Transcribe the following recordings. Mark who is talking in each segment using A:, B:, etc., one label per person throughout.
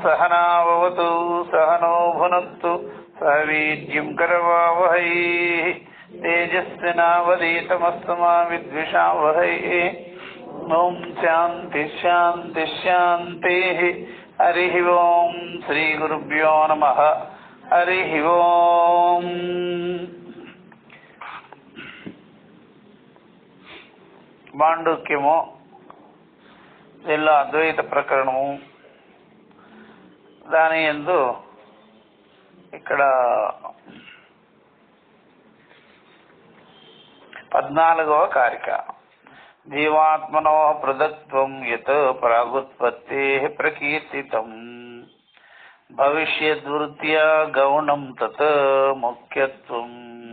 A: सहनावतु सहनो भुनक्तु सह वीर्यं करवावहै तेजस्विनावधीतमस्तु मा विद्विषावहै। ओम शांति शांति शांति। हरि ओम श्री गुरुभ्यो नमः। हरि ओम। మాండుక్యము దీనిలో అద్వైత ప్రకరణము దాని యందు ఇక్కడ 14వ కారిక జీవాత్మనో పృథక్త్వం యత్ ప్రాగుత్పత్తే ప్రకీర్తితం భవిష్యద్వృత్యా గౌణం తత్ ముఖ్యత్వం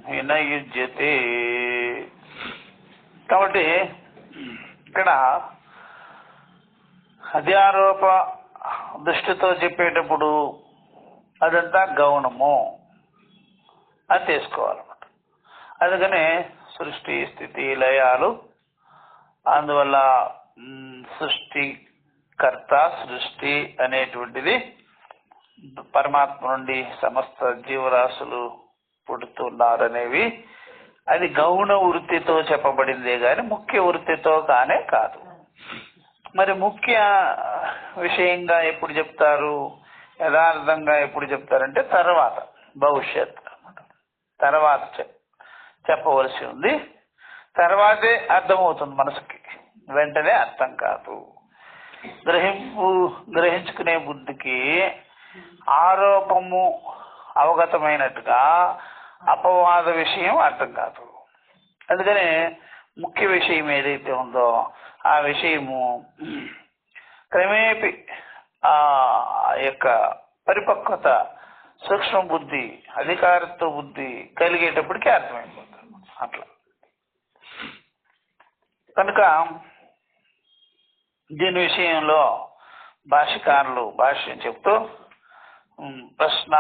A: హిన యుజ్యతే. కాబట్టి ఇక్కడ అధ్యారోప దృష్టితో చెప్పేటప్పుడు అదంతా గౌణము అని తెలుసుకోవాలన్నమాట. అందుకనే సృష్టి స్థితి లయాలు, అందువల్ల సృష్టికర్త సృష్టి అనేటువంటిది పరమాత్మ నుండి సమస్త జీవరాశులు పుడుతున్నారనేవి అది గౌణ వృత్తితో చెప్పబడిందే గాని ముఖ్య వృత్తితో కానే కాదు. మరి ముఖ్య విషయంగా ఎప్పుడు చెప్తారు, యథార్థంగా ఎప్పుడు చెప్తారంటే తర్వాత, భవిష్యత్ తర్వాత చెప్పవలసి ఉంది. తర్వాతే అర్థమవుతుంది మనసుకి, వెంటనే అర్థం కాదు. గ్రహించుకునే బుద్ధికి ఆరోపము అవగతమైనట్టుగా అపవాద విషయం అర్థం కాదు. అందుకనే ముఖ్య విషయం ఏదైతే ఉందో ఆ విషయము క్రమేపి ఆ యొక్క పరిపక్వత, సూక్ష్మ బుద్ధి, అధికారత్వ బుద్ధి కలిగేటప్పటికీ అర్థమైపోతుంది అట్లా. కనుక దీని విషయంలో భాష్యకారులు భాష్యం చెప్తూ ప్రశ్న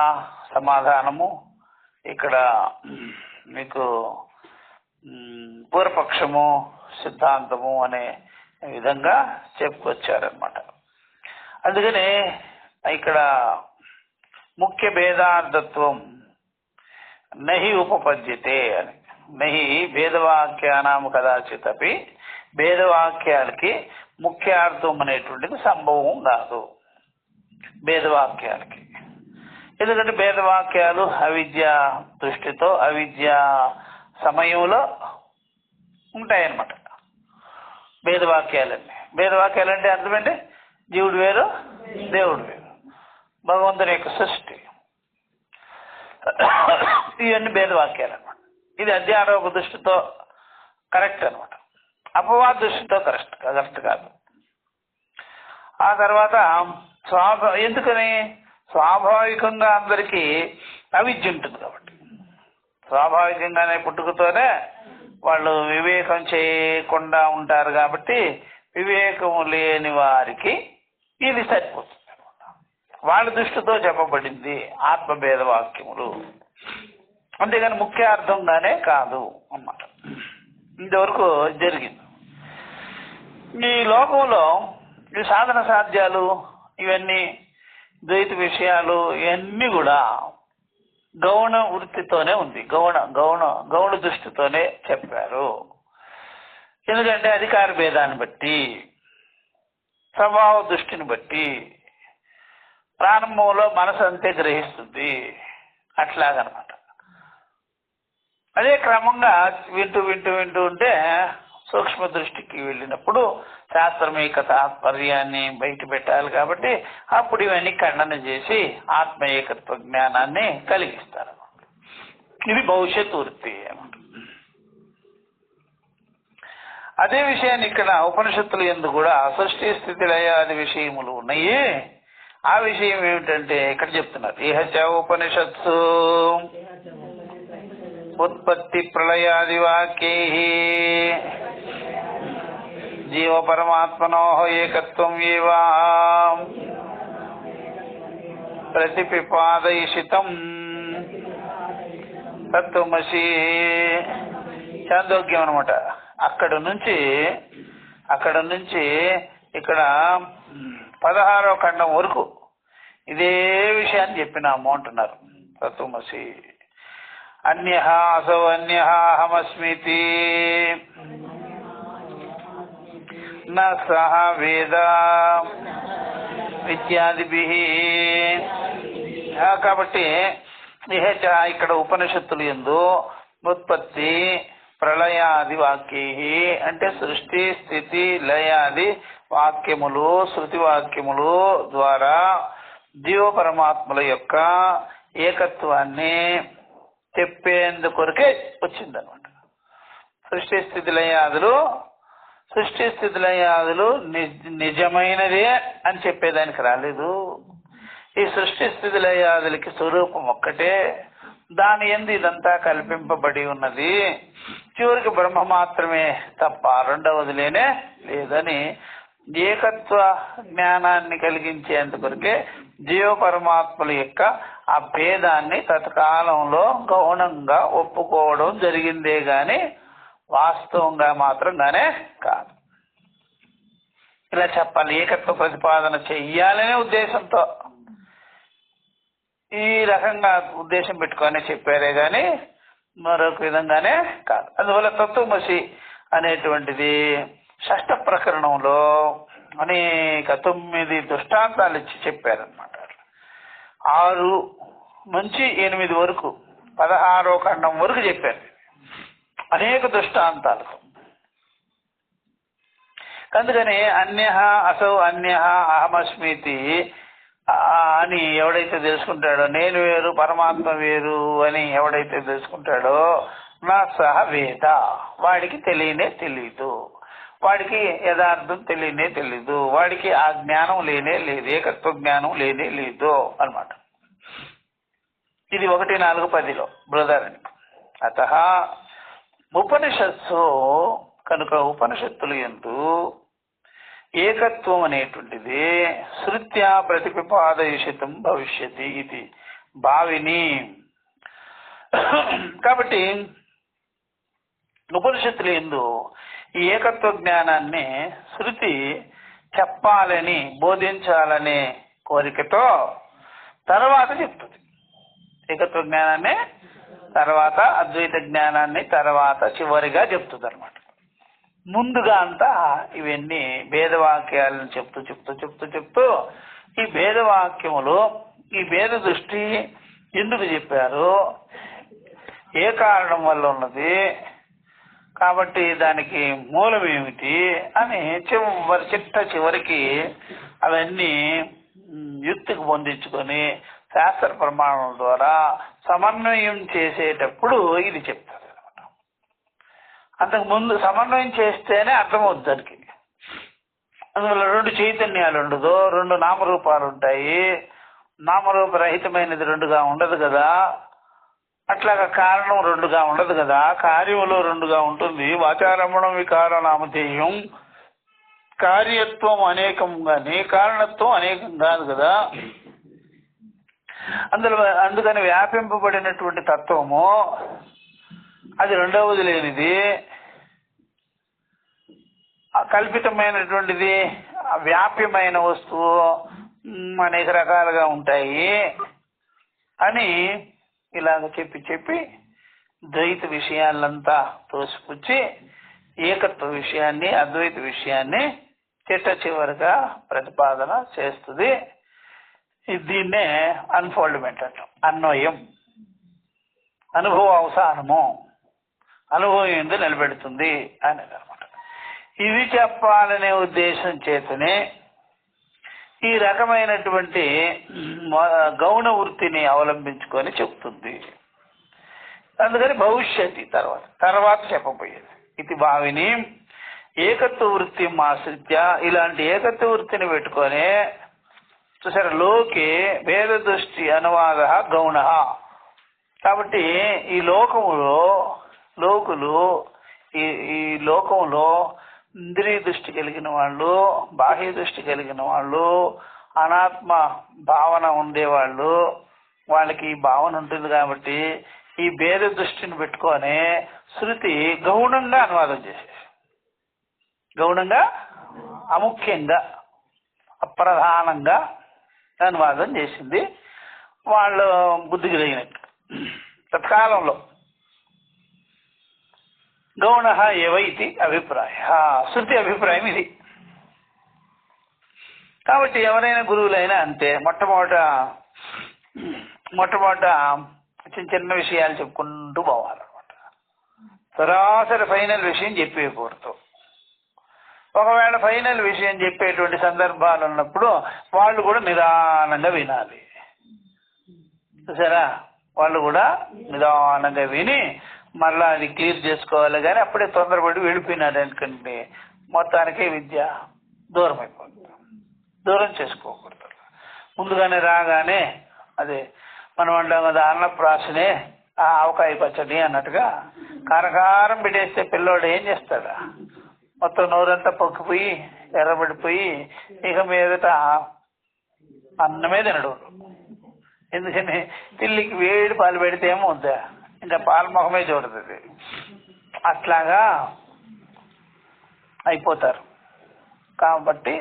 A: సమాధానము ఇక్కడ మీకు పూర్వపక్షము సిద్ధాంతము అనే విధంగా చెప్పుకొచ్చారనమాట. అందుకని ఇక్కడ ముఖ్య భేదార్థత్వం నహి ఉపపద్యతే అని, నహి భేదవాక్యానాం కదాచిత్ అపి, భేదవాక్యాలకి ముఖ్యార్థం అనేటువంటిది సంభవం కాదు భేదవాక్యాలకి. ఎందుకంటే భేదవాక్యాలు అవిద్య దృష్టితో అవిద్య సమయంలో ఉంటాయన్నమాట. భేదవాక్యాలంటే అర్థమంటే జీవుడు వేరు దేవుడు వేరు, భగవంతుని యొక్క సృష్టి, ఇవన్నీ భేదవాక్యాలు అనమాట. ఇది అధ్యారోప దృష్టితో కరెక్ట్ అనమాట, అపవాద దృష్టితో కరెక్ట్ కాదు. ఆ తర్వాత ఎందుకని స్వాభావికంగా అందరికీ అవిద్య ఉంటుంది కాబట్టి, స్వాభావికంగానే పుట్టుకతోనే వాళ్ళు వివేకం చేయకుండా ఉంటారు కాబట్టి వివేకం లేని వారికి ఇది సరిపోతుంది అనమాట. వాళ్ళ దృష్టితో చెప్పబడింది ఆత్మభేద వాక్యములు, అంతేగాని ముఖ్య అర్థంగానే కాదు అన్నమాట. ఇంతవరకు జరిగింది. ఈ లోకంలో ఈ సాధన సాధ్యాలు ఇవన్నీ ద్వైత విషయాలు ఇవన్నీ కూడా గౌణ వృత్తితోనే ఉంది, గౌణ దృష్టితోనే చెప్పారు. ఎందుకంటే అధికార భేదాన్ని బట్టి, స్వభావ దృష్టిని బట్టి ప్రారంభంలో మనసు అంతే గ్రహిస్తుంది అట్లాగనమాట. అదే క్రమంగా వింటూ ఉంటే సూక్ష్మ దృష్టికి వెళ్ళినప్పుడు శాస్త్రం యొక్క తాత్పర్యాన్ని బయట పెట్టాలి కాబట్టి అప్పుడు ఇవన్నీ ఖండన చేసి ఆత్మ ఏకత్వ జ్ఞానాన్ని కలిగిస్తారు. ఇది భవిష్యత్ వృత్తి అన్నమాట. అదే విషయాన్ని ఇక్కడ ఉపనిషత్తులు యందు కూడా సృష్టి స్థితి లయాది విషయములు ఉన్నాయి. ఆ విషయం ఏమిటంటే ఇక్కడ చెప్తున్నారు, ఇహచ ఉపనిషత్సు ఉత్పత్తి ప్రళయాది వాక్యైః జీవ పరమాత్మనో ఏకత్వం ఏవ ప్రతిపిపాదయిషితం తత్వమసి చాందోగ్యం అనమాట. అక్కడ నుంచి ఇక్కడ 16వ ఖండం వరకు ఇదే విషయాన్ని చెప్పినాము అంటున్నారు. తత్వమసి అన్యః అసౌ అన్యః అహమస్మితి న సహ వేద ఇత్యాదిభిః. కాబట్టి ఇక్కడ ఉపనిషత్తులు యందు ఉత్పత్తి ప్రళయాది వాక్యై అంటే సృష్టి స్థితి లయాది వాక్యములు శృతి వాక్యములు ద్వారా జీవ పరమాత్మల యొక్క ఏకత్వాన్ని చెప్పేందుకొరకే వచ్చిందనమాట. సృష్టి స్థితి లయాదులు నిజమైనదే అని చెప్పేదానికి రాలేదు. ఈ సృష్టి స్థితి లయాదులకి స్వరూపం ఒక్కటే, దాని యందు ఇదంతా కల్పింపబడి ఉన్నది, చివరికి బ్రహ్మ మాత్రమే తప్ప రెండవది లేదని ఏకత్వ జ్ఞానాన్ని కలిగించేందుకొరకే జీవ పరమాత్మల యొక్క ఆ భేదాన్ని తత్కాలంలో గౌణంగా ఒప్పుకోవడం జరిగిందే గాని వాస్తవంగా మాత్రంగానే కాదు. ఇలా చెప్పాలి, ఏకత్వ ప్రతిపాదన చెయ్యాలనే ఉద్దేశంతో ఈ రకంగా ఉద్దేశం పెట్టుకొని చెప్పారే గాని మరొక విధంగానే కాదు. అందువల్ల తత్వమసి అనేటువంటిది షష్ఠ ప్రకరణంలో అనేక 9 దృష్టాంతాలు ఇచ్చి చెప్పారనమాట. 6 నుంచి 8 వరకు 16వ ఖండం వరకు చెప్పారు అనేక దృష్టాంతాలు. అందుకని అన్యః అసౌ అన్యః అహమస్మితి అని ఎవడైతే తెలుసుకుంటాడో, నేను వేరు పరమాత్మ వేరు అని ఎవడైతే తెలుసుకుంటాడో నా సహ వేద, వాడికి తెలీదు, వాడికి యథార్థం తెలీదు, వాడికి ఆ జ్ఞానం లేదు, ఏకత్వ జ్ఞానం లేదు అన్నమాట. ఇది 1:4-10 బృహదారణ్యకం. అతః ఉపనిషత్సు కనుక ఉపనిషత్తులు యందు ఏకత్వం అనేటువంటిది శృత్యా ప్రతిపాదయిషితం భవిష్యతి ఇది భావిని. కాబట్టి ఉపనిషత్తులు యందు ఈ ఏకత్వ జ్ఞానాన్ని శృతి చెప్పాలని బోధించాలనే కోరికతో తర్వాత చెప్తుంది. ఏకత్వ జ్ఞానాన్ని తర్వాత, అద్వైత జ్ఞానాన్ని తర్వాత చివరిగా చెప్తుంది అనమాట. ముందుగా అంతా ఇవన్నీ భేదవాక్యాలను చెప్తూ ఈ భేదవాక్యములు, ఈ భేద దృష్టి ఎందుకు చెప్పారు, ఏ కారణం వల్ల ఉన్నది, కాబట్టి దానికి మూలం ఏమిటి అని చివరికి అవన్నీ యుక్తికి పొందించుకొని శాస్త్ర ప్రమాణం ద్వారా సమన్వయం చేసేటప్పుడు ఇది చెప్తారు అనమాట. అంతకు ముందు సమన్వయం చేస్తేనే అర్థమవుతుంది దానికి. అందువల్ల 2 చైతన్యాలు ఉండదు, 2 నామరూపాలు ఉంటాయి, నామరూపరహితమైనది 2గా ఉండదు కదా, అట్లాగా కారణం 2గా ఉండదు కదా, కార్యములో 2గా ఉంటుంది. వాచారమణం వికార నామధేయం, కార్యత్వం అనేకం గాని కారణత్వం అనేకం కాదు కదా. అందుకని వ్యాపింపబడినటువంటి తత్వము అది రెండవది లేనిది, కల్పితమైనటువంటిది వ్యాప్యమైన వస్తువు అనేక రకాలుగా ఉంటాయి అని ఇలాగ చెప్పి ద్వైత విషయాలంతా తోసిపుచ్చి ఏకత్వ విషయాన్ని అద్వైత విషయాన్ని చివరిగా ప్రతిపాదన చేస్తుంది. దీన్నే అన్ఫోల్డ్మెంట్ అంటాం, అన్వయం, అనుభవ అవసానము, అనుభవం ఎందు నిలబెడుతుంది అనేది అనమాట. ఇది చెప్పాలనే ఉద్దేశం చేతనే ఈ రకమైనటువంటి గౌణ వృత్తిని అవలంబించుకొని చెప్తుంది. అందుకని భవిష్యత్తు తర్వాత చెప్పబోయేది ఇది భావిని ఏకత్వ వృత్తి ఆశ్రిత్య, ఇలాంటి ఏకత్వ వృత్తిని పెట్టుకొని చూసారు. లోకే భేద దృష్టి అనువాద గౌణ. కాబట్టి ఈ లోకులు ఈ లోకంలో ఇంద్రియ దృష్టి కలిగిన వాళ్ళు, బాహ్య దృష్టి కలిగిన వాళ్ళు, అనాత్మ భావన ఉండేవాళ్ళు, వాళ్ళకి ఈ భావన ఉంటుంది కాబట్టి ఈ భేద దృష్టిని పెట్టుకొని శృతి గౌణంగా అనువాదం చేసేసి, గౌణంగా అముఖ్యంగా అప్రధానంగా అనువాదం చేసింది వాళ్ళు బుద్ధికి తగినట్టు. తత్కాలంలో గౌణ ఏవ ఇది అభిప్రాయ, శృతి అభిప్రాయం ఇది. కాబట్టి ఎవరైనా గురువులైనా అంతే, మొట్టమొదట చిన్న చిన్న విషయాలు చెప్పుకుంటూ పోవాలన్నమాట. సరాసరి ఫైనల్ విషయం చెప్పేయకూడదు. ఒకవేళ ఫైనల్ విషయం చెప్పేటువంటి సందర్భాలు ఉన్నప్పుడు వాళ్ళు కూడా నిదానంగా వినాలి. చూసారా, వాళ్ళు కూడా నిదానంగా విని మళ్ళా అది క్లియర్ చేసుకోవాలి. కానీ అప్పుడే తొందరపడి వెళ్ళిపోయినాడు అనుకోండి, మొత్తానికి విద్య దూరం అయిపోతుంది. దూరం చేసుకోకూడదు. ముందుగానే రాగానే అదే మనం అంటాం కదా, అన్నప్రాసనే ఆవకాయ పచ్చడి అన్నట్టుగా కారకారం పెట్టేస్తే పిల్లోడు ఏం చేస్తాడా, మొత్తం నోరంతా పొక్కిపోయి ఎర్రబడిపోయి ఇక మీదట అన్నమే తినడు. ఎందుకని పిల్లికి వేడి పాలు పెడితే ఏమో వద్దా, ఇంకా పాల మొహమే చూడుతుంది. అట్లాగా అయిపోతారు. కాబట్టి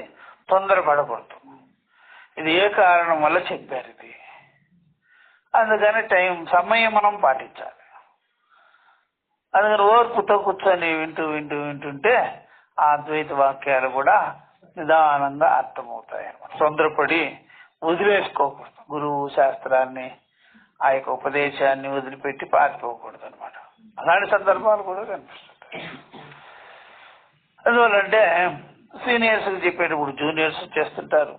A: తొందరపడకూడదు. ఇది ఏ కారణం వల్ల చెప్పారు ఇది, అందుకని సమయం మనం పాటించాలి. అందుకని ఓర్పుతో కూర్చొని వింటుంటే ఆ అద్వైత వాక్యాలు కూడా నిదానంగా అర్థమవుతాయి. తొందరపడి వదిలేసుకోకూడదు. గురువు శాస్త్రాన్ని, ఆ యొక్క ఉపదేశాన్ని వదిలిపెట్టి పారిపోకూడదు అనమాట. అలాంటి సందర్భాలు కూడా కనిపిస్తుంటాయి. అందువల్లంటే సీనియర్స్ చెప్పేటప్పుడు జూనియర్స్ చేస్తుంటారు.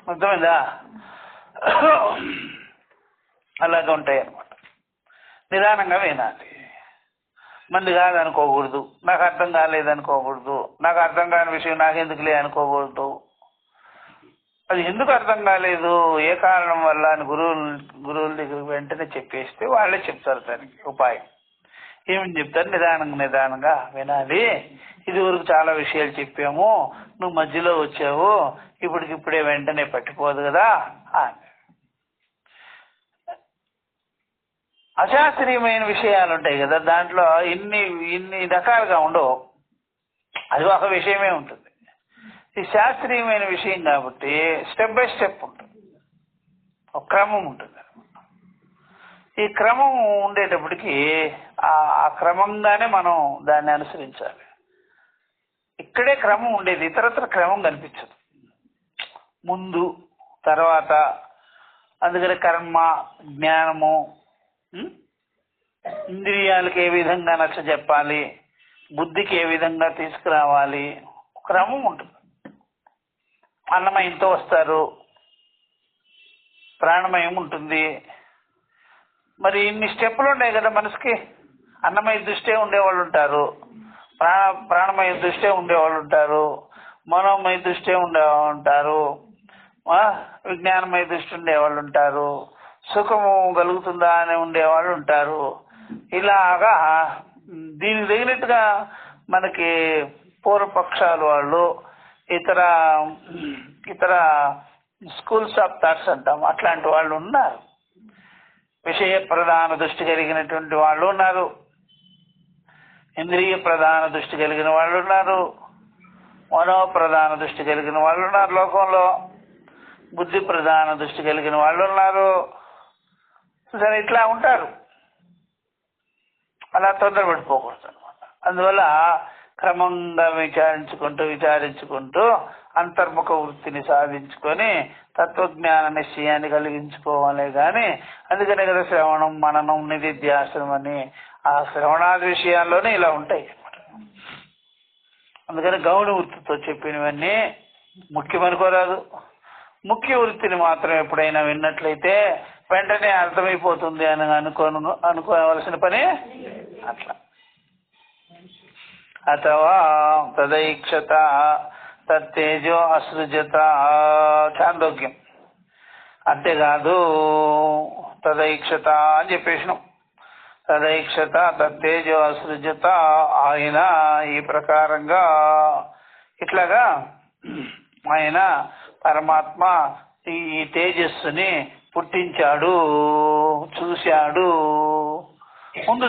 A: అర్థమైందా? అలాగే ఉంటాయి అన్నమాట. నిదానంగా వినాలి. మంది కాదనుకోకూడదు, నాకు అర్థం కాలేదనుకోకూడదు, నాకు అర్థం కాని విషయం నాకెందుకులే అనుకోకూడదు. అది ఎందుకు అర్థం కాలేదు, ఏ కారణం వల్ల అని గురువుల దగ్గరికి వెంటనే చెప్పేస్తే వాళ్ళే చెప్తారు దానికి ఉపాయం. ఏమని చెప్తారు? నిదానంగా వినాలి. ఇదివరకు చాలా విషయాలు చెప్పాము, నువ్వు మధ్యలో వచ్చావు, ఇప్పటికిప్పుడే వెంటనే పట్టిపోదు కదా అని. అశాస్త్రీయమైన విషయాలు ఉంటాయి కదా, దాంట్లో ఇన్ని రకాలుగా ఉండవు. అది ఒక విషయమే ఉంటుంది. ఈ శాస్త్రీయమైన విషయం కాబట్టి స్టెప్ బై స్టెప్ ఉంటుంది, ఒక క్రమం ఉంటుంది. ఈ క్రమం ఉండేటప్పటికి ఆ క్రమంగానే మనం దాన్ని అనుసరించాలి. ఇక్కడే క్రమం ఉండేది, ఇతరత్ర క్రమం కనిపించదు. ముందు తర్వాత, అందుకని కర్మ, జ్ఞానము, ఇంద్రియాలకు ఏ విధంగా నచ్చ చెప్పాలి, బుద్ధికి ఏ విధంగా తీసుకురావాలి, క్రమం ఉంటుంది. అన్నమయంతో వస్తారు, ప్రాణమయం ఉంటుంది. మరి ఇన్ని స్టెప్పులు ఉన్నాయి కదా మనసుకి. అన్నమయ దృష్టే ఉండేవాళ్ళు ఉంటారు, ప్రాణమయ దృష్టే ఉండేవాళ్ళు ఉంటారు, మనోమయ దృష్టే ఉండేవాళ్ళు, విజ్ఞానమయ దృష్టి ఉండేవాళ్ళు ఉంటారు, సుఖము కలుగుతుందా అని ఉండేవాళ్ళు ఉంటారు. ఇలాగా దీనికి తగినట్టుగా మనకి పూర్వపక్షాలు వాళ్ళు, ఇతర స్కూల్స్ ఆఫ్ థాట్స్ అంటాం, అట్లాంటి వాళ్ళు ఉన్నారు. విషయ ప్రధాన దృష్టి కలిగినటువంటి వాళ్ళు ఉన్నారు, ఇంద్రియ ప్రధాన దృష్టి కలిగిన వాళ్ళు ఉన్నారు, మనోప్రధాన దృష్టి కలిగిన వాళ్ళు ఉన్నారు లోకంలో, బుద్ధి ప్రధాన దృష్టి కలిగిన వాళ్ళు ఉన్నారు. సరే, ఇట్లా ఉంటారు. అలా తొందరపడిపోకూడదు అనమాట. అందువల్ల క్రమంగా విచారించుకుంటూ అంతర్ముఖ వృత్తిని సాధించుకొని తత్వజ్ఞాన నిశ్చయాన్ని కలిగించుకోవాలి. కానీ అందుకనే కదా శ్రవణం, మననం, నిధిధ్యాసనం అని ఆ శ్రవణాది విషయాల్లోనే ఇలా ఉంటాయి అన్నమాట. అందుకని గౌణ వృత్తితో చెప్పినవన్నీ ముఖ్యమనుకోరాదు. ముఖ్య వృత్తిని మాత్రం ఎప్పుడైనా విన్నట్లయితే వెంటనే అర్థమైపోతుంది అని అనుకోవలసిన పని అట్లా. అథవా తదైక్షత తత్తేజో అసృజత, చాందోగ్యం. అంతేకాదు తదైక్షత అని చెప్పేసినాం. తదైక్షత తత్తేజో అసృజత, ఆయన ఈ ప్రకారంగా ఇట్లాగా ఆయన పరమాత్మ ఈ తేజస్సుని పుట్టించాడు, చూశాడు, ముందు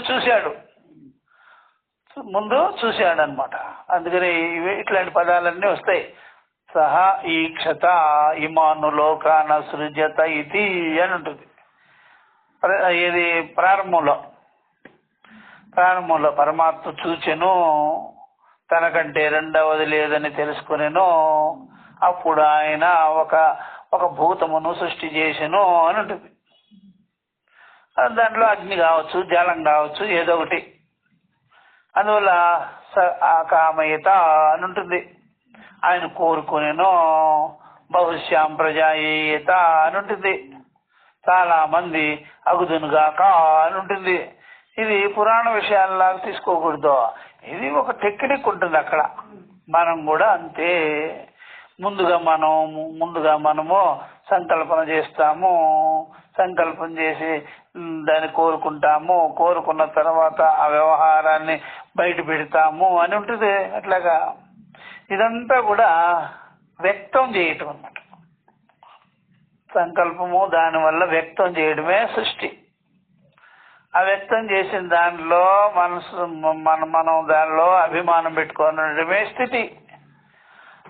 A: చూశాడు అనమాట. అందుకని ఇట్లాంటి పదాలన్నీ వస్తాయి. సహా ఈక్షత ఇమాను లోకాన సృజత ఇది అని ఉంటుంది. ఇది ప్రారంభంలో పరమాత్మ చూచెను, తనకంటే రెండవది లేదని తెలుసుకునేను. అప్పుడు ఆయన ఒక భూతమును సృష్టి చేసెను అని ఉంటుంది. దాంట్లో అగ్ని కావచ్చు, జలం కావచ్చు, ఏదో ఒకటి. అందువల్ల కామయత అని ఉంటుంది. ఆయన కోరుకునేను. బహుశ్యాం ప్రజాయేత అని ఉంటుంది. చాలా మంది అగుదునుగాక అని ఉంటుంది. ఇది పురాణ విషయాల్లాగా తీసుకోకూడదు. ఇది ఒక టెక్నిక్ ఉంటుంది అక్కడ. మనం కూడా అంతే. ముందుగా మనము సంకల్పన చేస్తాము, సంకల్పం చేసి దాన్ని కోరుకుంటాము, కోరుకున్న తర్వాత ఆ వ్యవహారాన్ని బయట పెడతాము అని ఉంటుంది. అట్లాగా ఇదంతా కూడా వ్యక్తం చేయటం అన్నమాట. సంకల్పము దానివల్ల వ్యక్తం చేయడమే సృష్టి. ఆ వ్యక్తం చేసిన దానిలో మనం దానిలో అభిమానం పెట్టుకోవడమే స్థితి.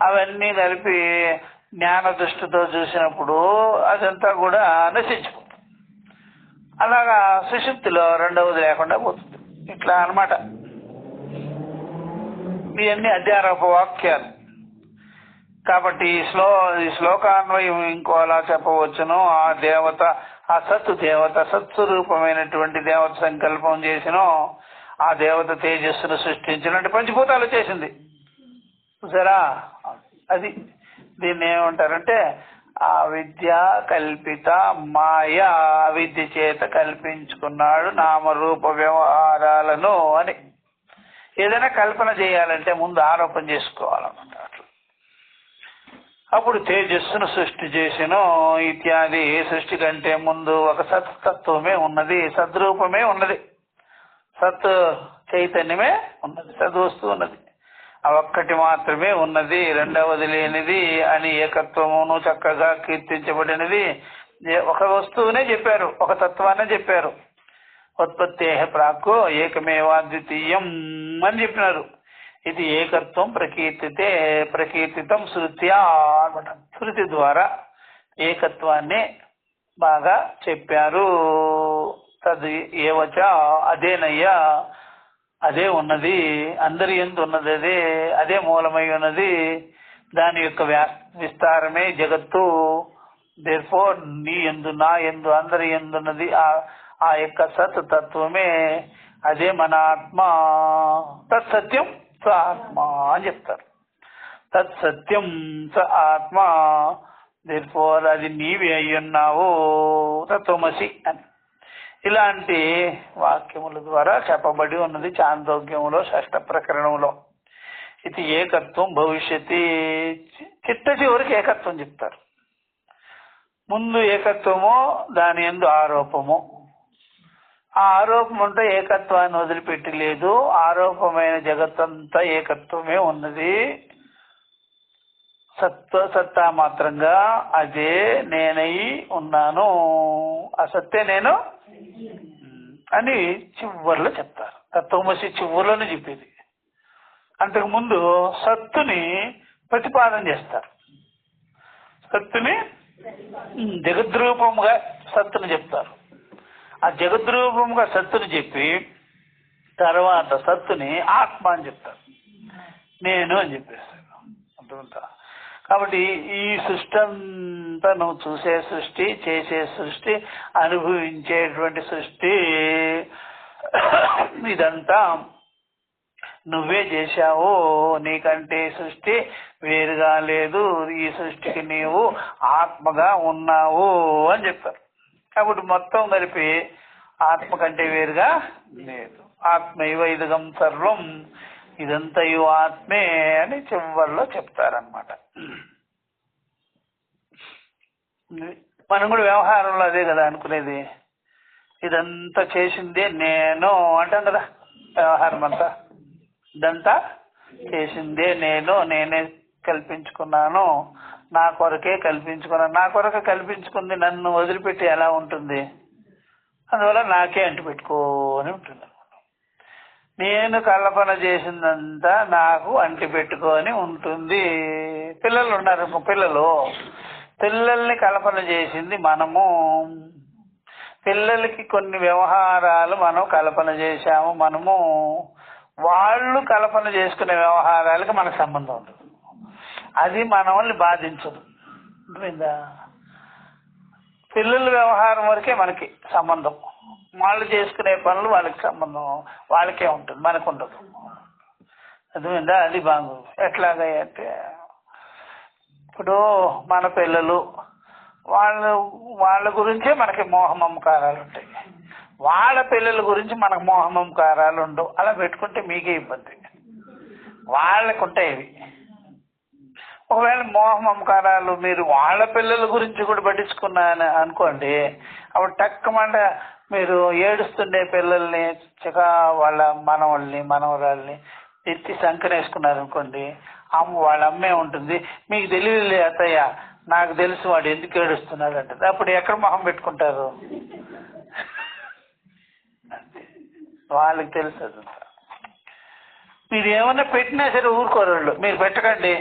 A: అవన్నీ కలిపి జ్ఞాన దృష్టితో చూసినప్పుడు అదంతా కూడా నశించిపోతుంది. అలాగా సుషుప్తిలో రెండవది లేకుండా పోతుంది. ఇట్లా అన్నమాట. ఇవన్నీ అధ్యారోప వాక్యాలు. కాబట్టి ఈ శ్లోకాన్వయం ఇంకోలా చెప్పవచ్చును. ఆ దేవత, ఆ దేవత, సత్స్వరూపమైనటువంటి దేవత సంకల్పం చేసినో ఆ దేవత తేజస్సును సృష్టించినట్టు పంచభూతాలు చేసింది. చూసారా? అది దీన్ని ఏమంటారంటే ఆ విద్య కల్పిత మాయ. అవిద్య చేత కల్పించుకున్నాడు నామరూప వ్యవహారాలను అని. ఏదైనా కల్పన చేయాలంటే ముందు ఆరోపణ చేసుకోవాలన్నమాట. అప్పుడు తేజస్సును సృష్టి చేసినో ఇత్యాది. సృష్టి కంటే ముందు ఒక సత్తత్వమే ఉన్నది, సద్రూపమే ఉన్నది, సత్ చైతన్యమే ఉన్నది, సద్వస్తువు ఉన్నది. ఆ ఒక్కటి మాత్రమే ఉన్నది, రెండవది లేనిది అని ఏకత్వమును చక్కగా కీర్తించబడినది. ఒక వస్తువునే చెప్పారు, ఒక తత్వాన్ని చెప్పారు. ఉత్పత్తే ప్రాక్కు ఏకమేవాద్వితీయం అని చెప్పినారు. ఇది ఏకత్వం ప్రకీర్తితం శృత్యా అనమాట. శృతి ద్వారా ఏకత్వాన్ని బాగా చెప్పారు. తది ఏవచ అదేనయ్యా, అదే ఉన్నది, అందరి యందు ఉన్నది, అదే మూలమై ఉన్నది. దాని యొక్క విస్తారమే జగత్తు. దేర్ఫోర్ నీ యందు, నా యందు, అందరి యందున్నది ఆ యొక్క సత్ తత్వమే. అదే మన ఆత్మ. తత్సత్యం స ఆత్మ అని చెప్తారు. తత్సత్యం స ఆత్మ. దేర్ఫోర్ అది నీవే అయ్యున్నావు, తత్వమసి అని. ఇలాంటి వాక్యముల ద్వారా చెప్పబడి ఉన్నది చాందోగ్యములో 6వ ప్రకరణంలో. ఇది ఏకత్వం భవిష్యతి. చిట్ట చివరికి ఏకత్వం చెప్తారు. ముందు ఏకత్వము, దాని యందు ఆరోపము. ఆ ఆరోపం అంటే ఏకత్వాన్ని వదిలిపెట్టి లేదు. ఆరోపమైన జగత్తంతా ఏకత్వమే ఉన్నది. సత్తా మాత్రంగా అదే నేనై ఉన్నాను, అసత్తే నేను అని చివర్లో చెప్తారు. తత్వమసి చివర్లోనే చెప్పేది. అంతకు ముందు సత్తుని ప్రతిపాదన చేస్తారు. సత్తుని జగద్రూపముగా సత్తుని చెప్తారు. ఆ జగద్రూపముగా సత్తుని చెప్పి తర్వాత సత్తుని ఆత్మ అని చెప్తారు. నేను అని చెప్పేస్తారు. అంతా. కాబట్టి ఈ సృష్టి అంతా నువ్వు చూసే సృష్టి, చేసే సృష్టి, అనుభవించేటువంటి సృష్టి, ఇదంతా నువ్వే చేశావు. నీకంటే సృష్టి వేరుగా లేదు. ఈ సృష్టికి నీవు ఆత్మగా ఉన్నావు అని చెప్పారు. కాబట్టి మొత్తం కలిపి ఆత్మ కంటే వేరుగా లేదు. ఆత్మైవ ఇదగం సర్వం, ఇదంతయు ఆత్మే అని చివరిలో చెప్తారనమాట. మనం కూడా వ్యవహారంలో అదే కదా అనుకునేది. ఇదంతా చేసిందే నేను అంటాం కదా. వ్యవహారం అంతా ఇదంతా చేసిందే నేను, నేనే కల్పించుకున్నాను, నా కొరకే కల్పించుకున్నాను. నా కొరకే కల్పించుకుంది నన్ను వదిలిపెట్టి ఎలా ఉంటుంది? అందువల్ల నాకే అంటిపెట్టుకో అని ఉంటుంది. నేను కల్పన చేసిందంతా నాకు అంటిపెట్టుకొని ఉంటుంది. పిల్లలు ఉన్నారు, పిల్లల్ని కల్పన చేసింది మనము. పిల్లలకి కొన్ని వ్యవహారాలు మనం కల్పన చేశాము. మనము వాళ్ళు కల్పన చేసుకునే వ్యవహారాలకి మనకు సంబంధం ఉండదు. అది మనల్ని బాధించదు. అర్థమైందా? పిల్లల వ్యవహారం వరకే మనకి సంబంధం. వాళ్ళు చేసుకునే పనులు వాళ్ళకి సంబంధం, వాళ్ళకే ఉంటుంది, మనకు ఉండదు. అర్థమైందా? అది బాగుంది. ఎట్లాగా అంటే ఇప్పుడు మన పిల్లలు వాళ్ళ గురించే మనకి మోహమమకారాలు ఉంటాయి. వాళ్ళ పిల్లల గురించి మనకు మోహమమకారాలు ఉండవు. అలా పెట్టుకుంటే మీకే ఇబ్బంది. వాళ్ళకు ఉంటాయి ఇవి. ఒకవేళ మోహమమకారాలు మీరు వాళ్ళ పిల్లల గురించి కూడా పట్టించుకున్నాను అనుకోండి, అప్పుడు టక్కుమంట మీరు ఏడుస్తుండే పిల్లల్ని వాళ్ళ మనవాళ్ళని మనవరాల్ని ఎత్తి సంకనేసుకున్నారు అనుకోండి, వాళ్ళ అమ్మే ఉంటుంది, మీకు తెలియలే అత్తయ్య నాకు తెలుసు వాడు ఎందుకు ఏడుస్తున్నాడు అంటే, అప్పుడు ఎక్కడ మొహం పెట్టుకుంటారు? వాళ్ళకి తెలుసు. అదంతా మీరు ఏమన్నా పెట్టినా సరే ఊరుకోరు వాళ్ళు. మీరు పెట్టకండి,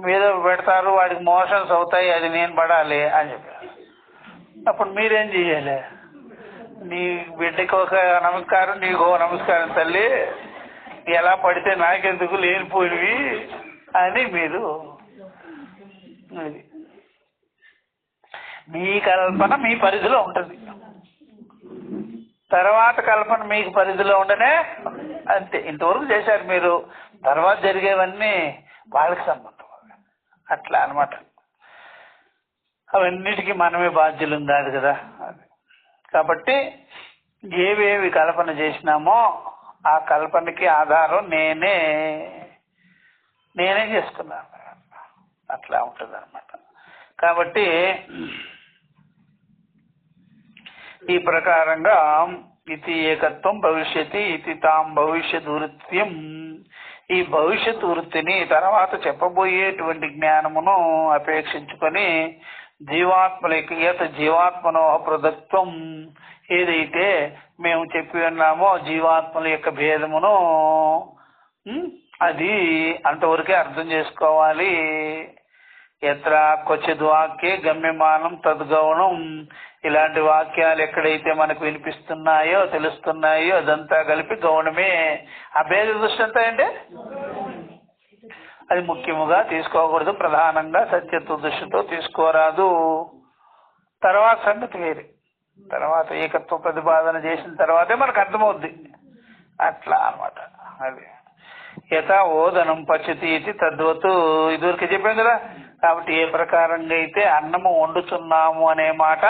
A: మీద పెడతారు, వాడికి మోషన్స్ అవుతాయి, అది నేను పడాలి అని చెప్పారు. అప్పుడు మీరేం చెయ్యాలి? నీ బిడ్డకి ఒక నమస్కారం, నీకు నమస్కారం తల్లి, ఎలా పడితే నాకెందుకు లేనిపోయినవి అని మీరు. మీ కల్పన మీ పరిధిలో ఉంటుంది, తర్వాత కల్పన మీకు పరిధిలో ఉండనే అంతే. ఇంతవరకు చేశారు మీరు, తర్వాత జరిగేవన్నీ వాళ్ళకి సంబంధం. అట్లా అనమాట. అవన్నిటికీ మనమే బాధ్యులం కాదు కదా. కాబట్టి ఏవేవి కల్పన చేసినామో ఆ కల్పనకి ఆధారం నేనే చేసుకున్నాను. అట్లా ఉంటుంది అనమాట. కాబట్టి ఈ ప్రకారంగా ఇది ఏకత్వం భవిష్యతి ఇది తాం భవిష్యత్ వృత్యం, ఈ భవిష్యత్ వృత్తిని తర్వాత చెప్పబోయేటువంటి జ్ఞానమును అపేక్షించుకొని జీవాత్మలకి జీవాత్మనో పృథక్త్వం, ఏదైతే మేము చెప్పి ఉన్నామో జీవాత్మల యొక్క భేదమును, అది అంతవరకే అర్థం చేసుకోవాలి. ఎత్ర క్వచిద్ వాక్యే గమ్యమానం తద్గౌణం, ఇలాంటి వాక్యాలు ఎక్కడైతే మనకు వినిపిస్తున్నాయో తెలుస్తున్నాయో అదంతా కలిపి గౌణమే. ఆ భేద దృష్టి అంతా అంటే అది ముఖ్యముగా తీసుకోకూడదు, ప్రధానంగా సత్యత్వ దృష్టితో తీసుకోరాదు. తర్వాత సంగతి వేరే, తర్వాత ఏకత్వ ప్రతిపాదన చేసిన తర్వాతే మనకు అర్థమవుద్ది. అట్లా అన్నమాట. అది యథా ఓదనం పచతి ఇది తద్వత్, ఇదివరకు చెప్పాం కదా. కాబట్టి ఏ ప్రకారంగా అయితే అన్నము వండుతున్నాము అనే మాట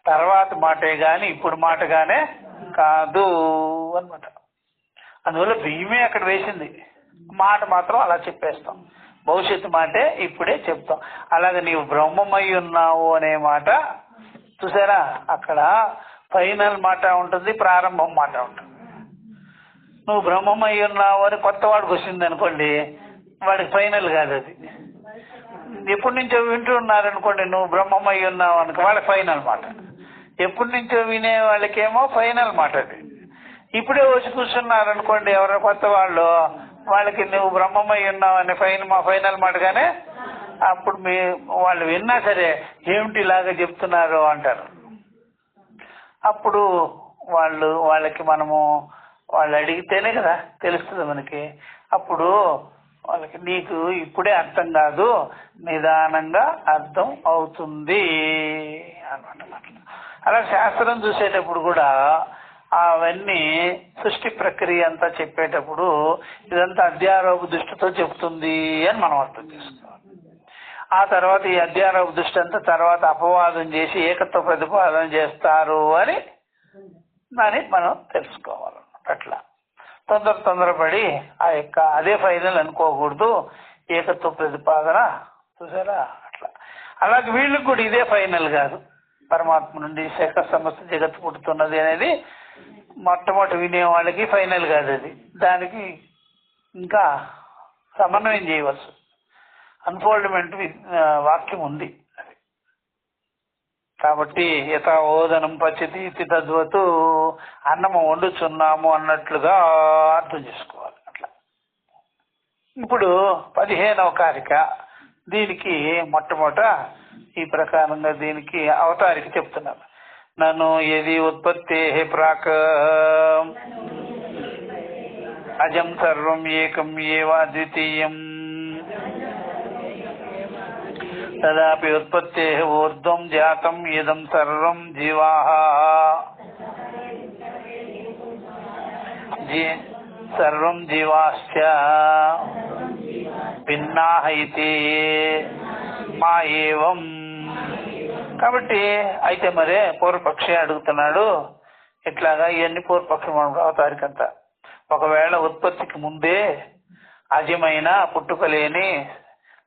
A: తర్వాత మాటే గాని ఇప్పుడు మాటగానే కాదు అన్నమాట. అందువల్ల బియ్యమే అక్కడ వేసింది, మాట మాత్రం అలా చెప్పేస్తాం. భవిష్యత్తు మాటే ఇప్పుడే చెప్తాం. అలాగే నీవు బ్రహ్మమై ఉన్నావు అనే మాట చూసారా, అక్కడ ఫైనల్ మాట ఉంటుంది, ప్రారంభం మాట ఉంటుంది. నువ్వు బ్రహ్మమై ఉన్నావు అని కొత్త వాడికి వచ్చింది అనుకోండి, వాడికి ఫైనల్ కాదు అది. ఎప్పటి నుంచో వింటూ ఉన్నారనుకోండి, నువ్వు బ్రహ్మమై ఉన్నావు అనుకో, వాళ్ళకి ఫైనల్ మాట. ఎప్పటి నుంచో వినే వాళ్ళకేమో ఫైనల్ మాట అది. ఇప్పుడే వచ్చి కూర్చున్నారనుకోండి ఎవరో కొత్త వాళ్ళు, వాళ్ళకి నువ్వు బ్రహ్మమై ఉన్నావు అని ఫైనల్ మాటగానే. అప్పుడు వాళ్ళు విన్నా సరే ఏమిటి ఇలాగా చెప్తున్నారు అంటారు. అప్పుడు వాళ్ళకి మనము వాళ్ళు అడిగితేనే కదా తెలుస్తుంది మనకి. అప్పుడు వాళ్ళకి నీకు ఇప్పుడే అర్థం కాదు, నిదానంగా అర్థం అవుతుంది అన్నమాట. అలా శాస్త్రం చూసేటప్పుడు కూడా అవన్నీ సృష్టి ప్రక్రియ అంతా చెప్పేటప్పుడు ఇదంతా అధ్యారోప దృష్టితో చెప్తుంది అని మనం అర్థం చేసుకోవాలి. ఆ తర్వాత ఈ అధ్యారోప దృష్టి అంతా తర్వాత అపవాదం చేసి ఏకత్వ ప్రతిపాదన చేస్తారు అని దాన్ని మనం తెలుసుకోవాలి. అట్లా తొందరపడి అదే ఫైనల్ అనుకోకూడదు. ఏకత్వ ప్రతిపాదన చూసారా అట్లా. అలాగే వీళ్ళకి కూడా ఇదే ఫైనల్ కాదు. పరమాత్మ నుండి శేఖ సమస్త జగత్తు పుట్టుతున్నది అనేది మొట్టమొదటి వినే వాళ్ళకి ఫైనల్ కాదు అది. దానికి ఇంకా సమన్వయం చేయవచ్చు. అన్ఫోల్డ్మెంట్ వాక్యం ఉంది. కాబట్టి యథా ఓదనం పచ్చితి తద్వతు అన్నము వండుచున్నాము అన్నట్లుగా అర్థం చేసుకోవాలి. అట్లా ఇప్పుడు 15వ కారిక దీనికి మొట్టమొదట ఈ ప్రకారంగా దీనికి అవతారిక చెప్తున్నారు. నను యది ఉత్పత్తే ప్రాక్ అజం సర్వం ఏకం ఏవ అద్వితీయం తదాపి ఉత్పత్తే ఊర్ధ్వం జాతం ఇదం సర్వం జీవాః సర్వం జీవాశ్చ భిన్నాః ఇతి మా ఏవం. కాబట్టి అయితే మరే పూర్వపక్షి అడుగుతున్నాడు, ఇట్లాగా ఇవన్నీ పూర్వపక్షం అవతారికంతా. ఒకవేళ ఉత్పత్తికి ముందే అజమైన పుట్టుకలేని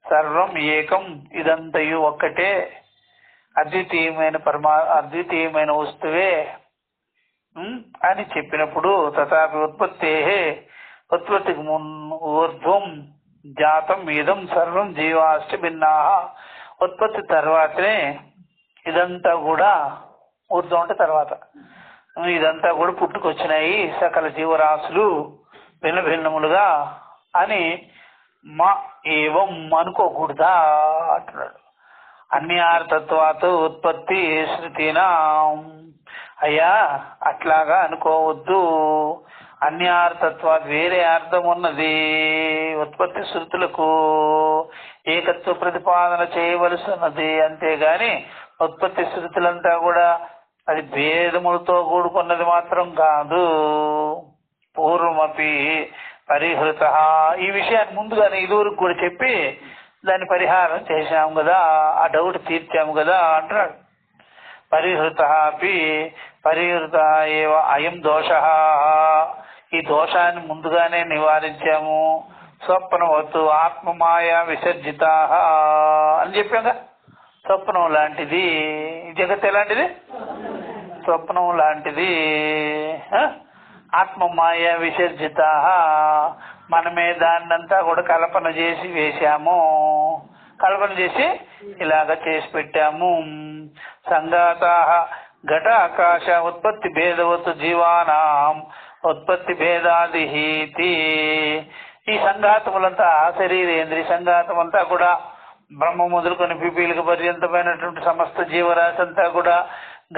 A: సర్వం ఏకం ఇదంతయు ఒక్కటే అద్వితీయమైన వస్తువే అని చెప్పినప్పుడు తథాపి ఉత్పత్తికి ఊర్ధ్వం జాతం ఇదం సర్వం జీవాశ్చ భిన్నాః. ఉత్పత్తి తర్వాతనే ఇదంతా కూడా ఊర్ధ్వం అంటే తర్వాత ఇదంతా కూడా పుట్టుకొచ్చినాయి సకల జీవరాశులు భిన్న భిన్నములుగా అని మా ఏవం అనుకోకూడదా అంటున్నాడు. అన్యార్థత్వాత్ ఉత్పత్తి శృతినా. అయ్యా అట్లాగా అనుకోవద్దు. అన్యార్థత్వాత్ వేరే అర్థం ఉన్నది ఉత్పత్తి శృతులకు. ఏకత్వ ప్రతిపాదన చేయవలసి ఉన్నది. అంతేగాని ఉత్పత్తి శృతులంతా కూడా అది భేదములతో కూడుకున్నది మాత్రం కాదు. పూర్వమపి పరిహృత. ఈ విషయాన్ని ముందుగానే ఇదివరకు కూడా చెప్పి దాన్ని పరిహారం చేశాము కదా, ఆ డౌట్ తీర్చాము కదా అంటున్నాడు. పరిహృత ఏవ అయం దోష. ఈ దోషాన్ని ముందుగానే నివారించాము. స్వప్నవత్తు ఆత్మమాయ విసర్జిత అని చెప్పాగా. స్వప్నం లాంటిది జగత్. ఎలాంటిది? స్వప్నం లాంటిది. ఆత్మమాయ విసర్జిత. మనమే దాన్నంతా కూడా కల్పన చేసి వేశాము. కల్పన చేసి ఇలాగ చేసి పెట్టాము. సంఘాత ఘట ఆకాశ ఉత్పత్తి భేదవత్ జీవానాం ఉత్పత్తి భేదాదిహీతి. ఈ సంఘాతములంతా శరీరేంద్రియ సంఘాతమంతా కూడా బ్రహ్మ మొదలుకొని పిపీలిక పర్యంతమైనటువంటి సమస్త జీవరాశి అంతా కూడా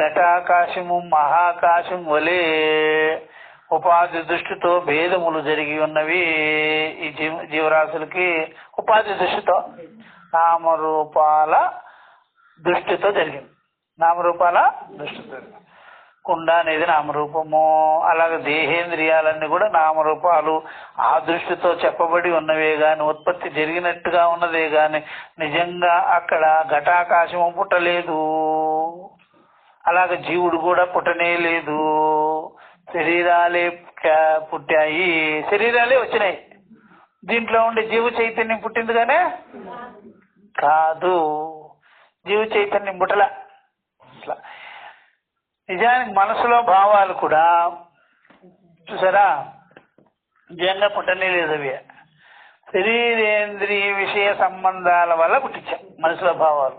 A: ఘటాకాశము మహాకాశం వలె ఉపాధి దృష్టితో భేదములు జరిగి ఉన్నవి. ఈ జీవరాశులకి ఉపాధి దృష్టితో నామరూపాల దృష్టితో జరిగింది. నామరూపాల దృష్టితో కుండ అనేది నామరూపము. అలాగే దేహేంద్రియాలన్నీ కూడా నామరూపాలు. ఆ దృష్టితో చెప్పబడి ఉన్నవే గాని ఉత్పత్తి జరిగినట్టుగా ఉన్నదే గాని నిజంగా అక్కడ ఘటాకాశము పుట్టలేదు. అలాగే జీవుడు కూడా పుట్టనే లేదు. శరీరాలే పుట్టాయి, శరీరాలే వచ్చినాయి. దీంట్లో ఉండే జీవ చైతన్యం పుట్టింది గానే కాదు. జీవ చైతన్యం పుట్టల. నిజానికి మనసులో భావాలు కూడా చూసారా నిజంగా పుట్టనే లేదు. అవి శరీరేంద్రియ విషయ సంబంధాల వల్ల పుట్టించాం మనసులో భావాలు.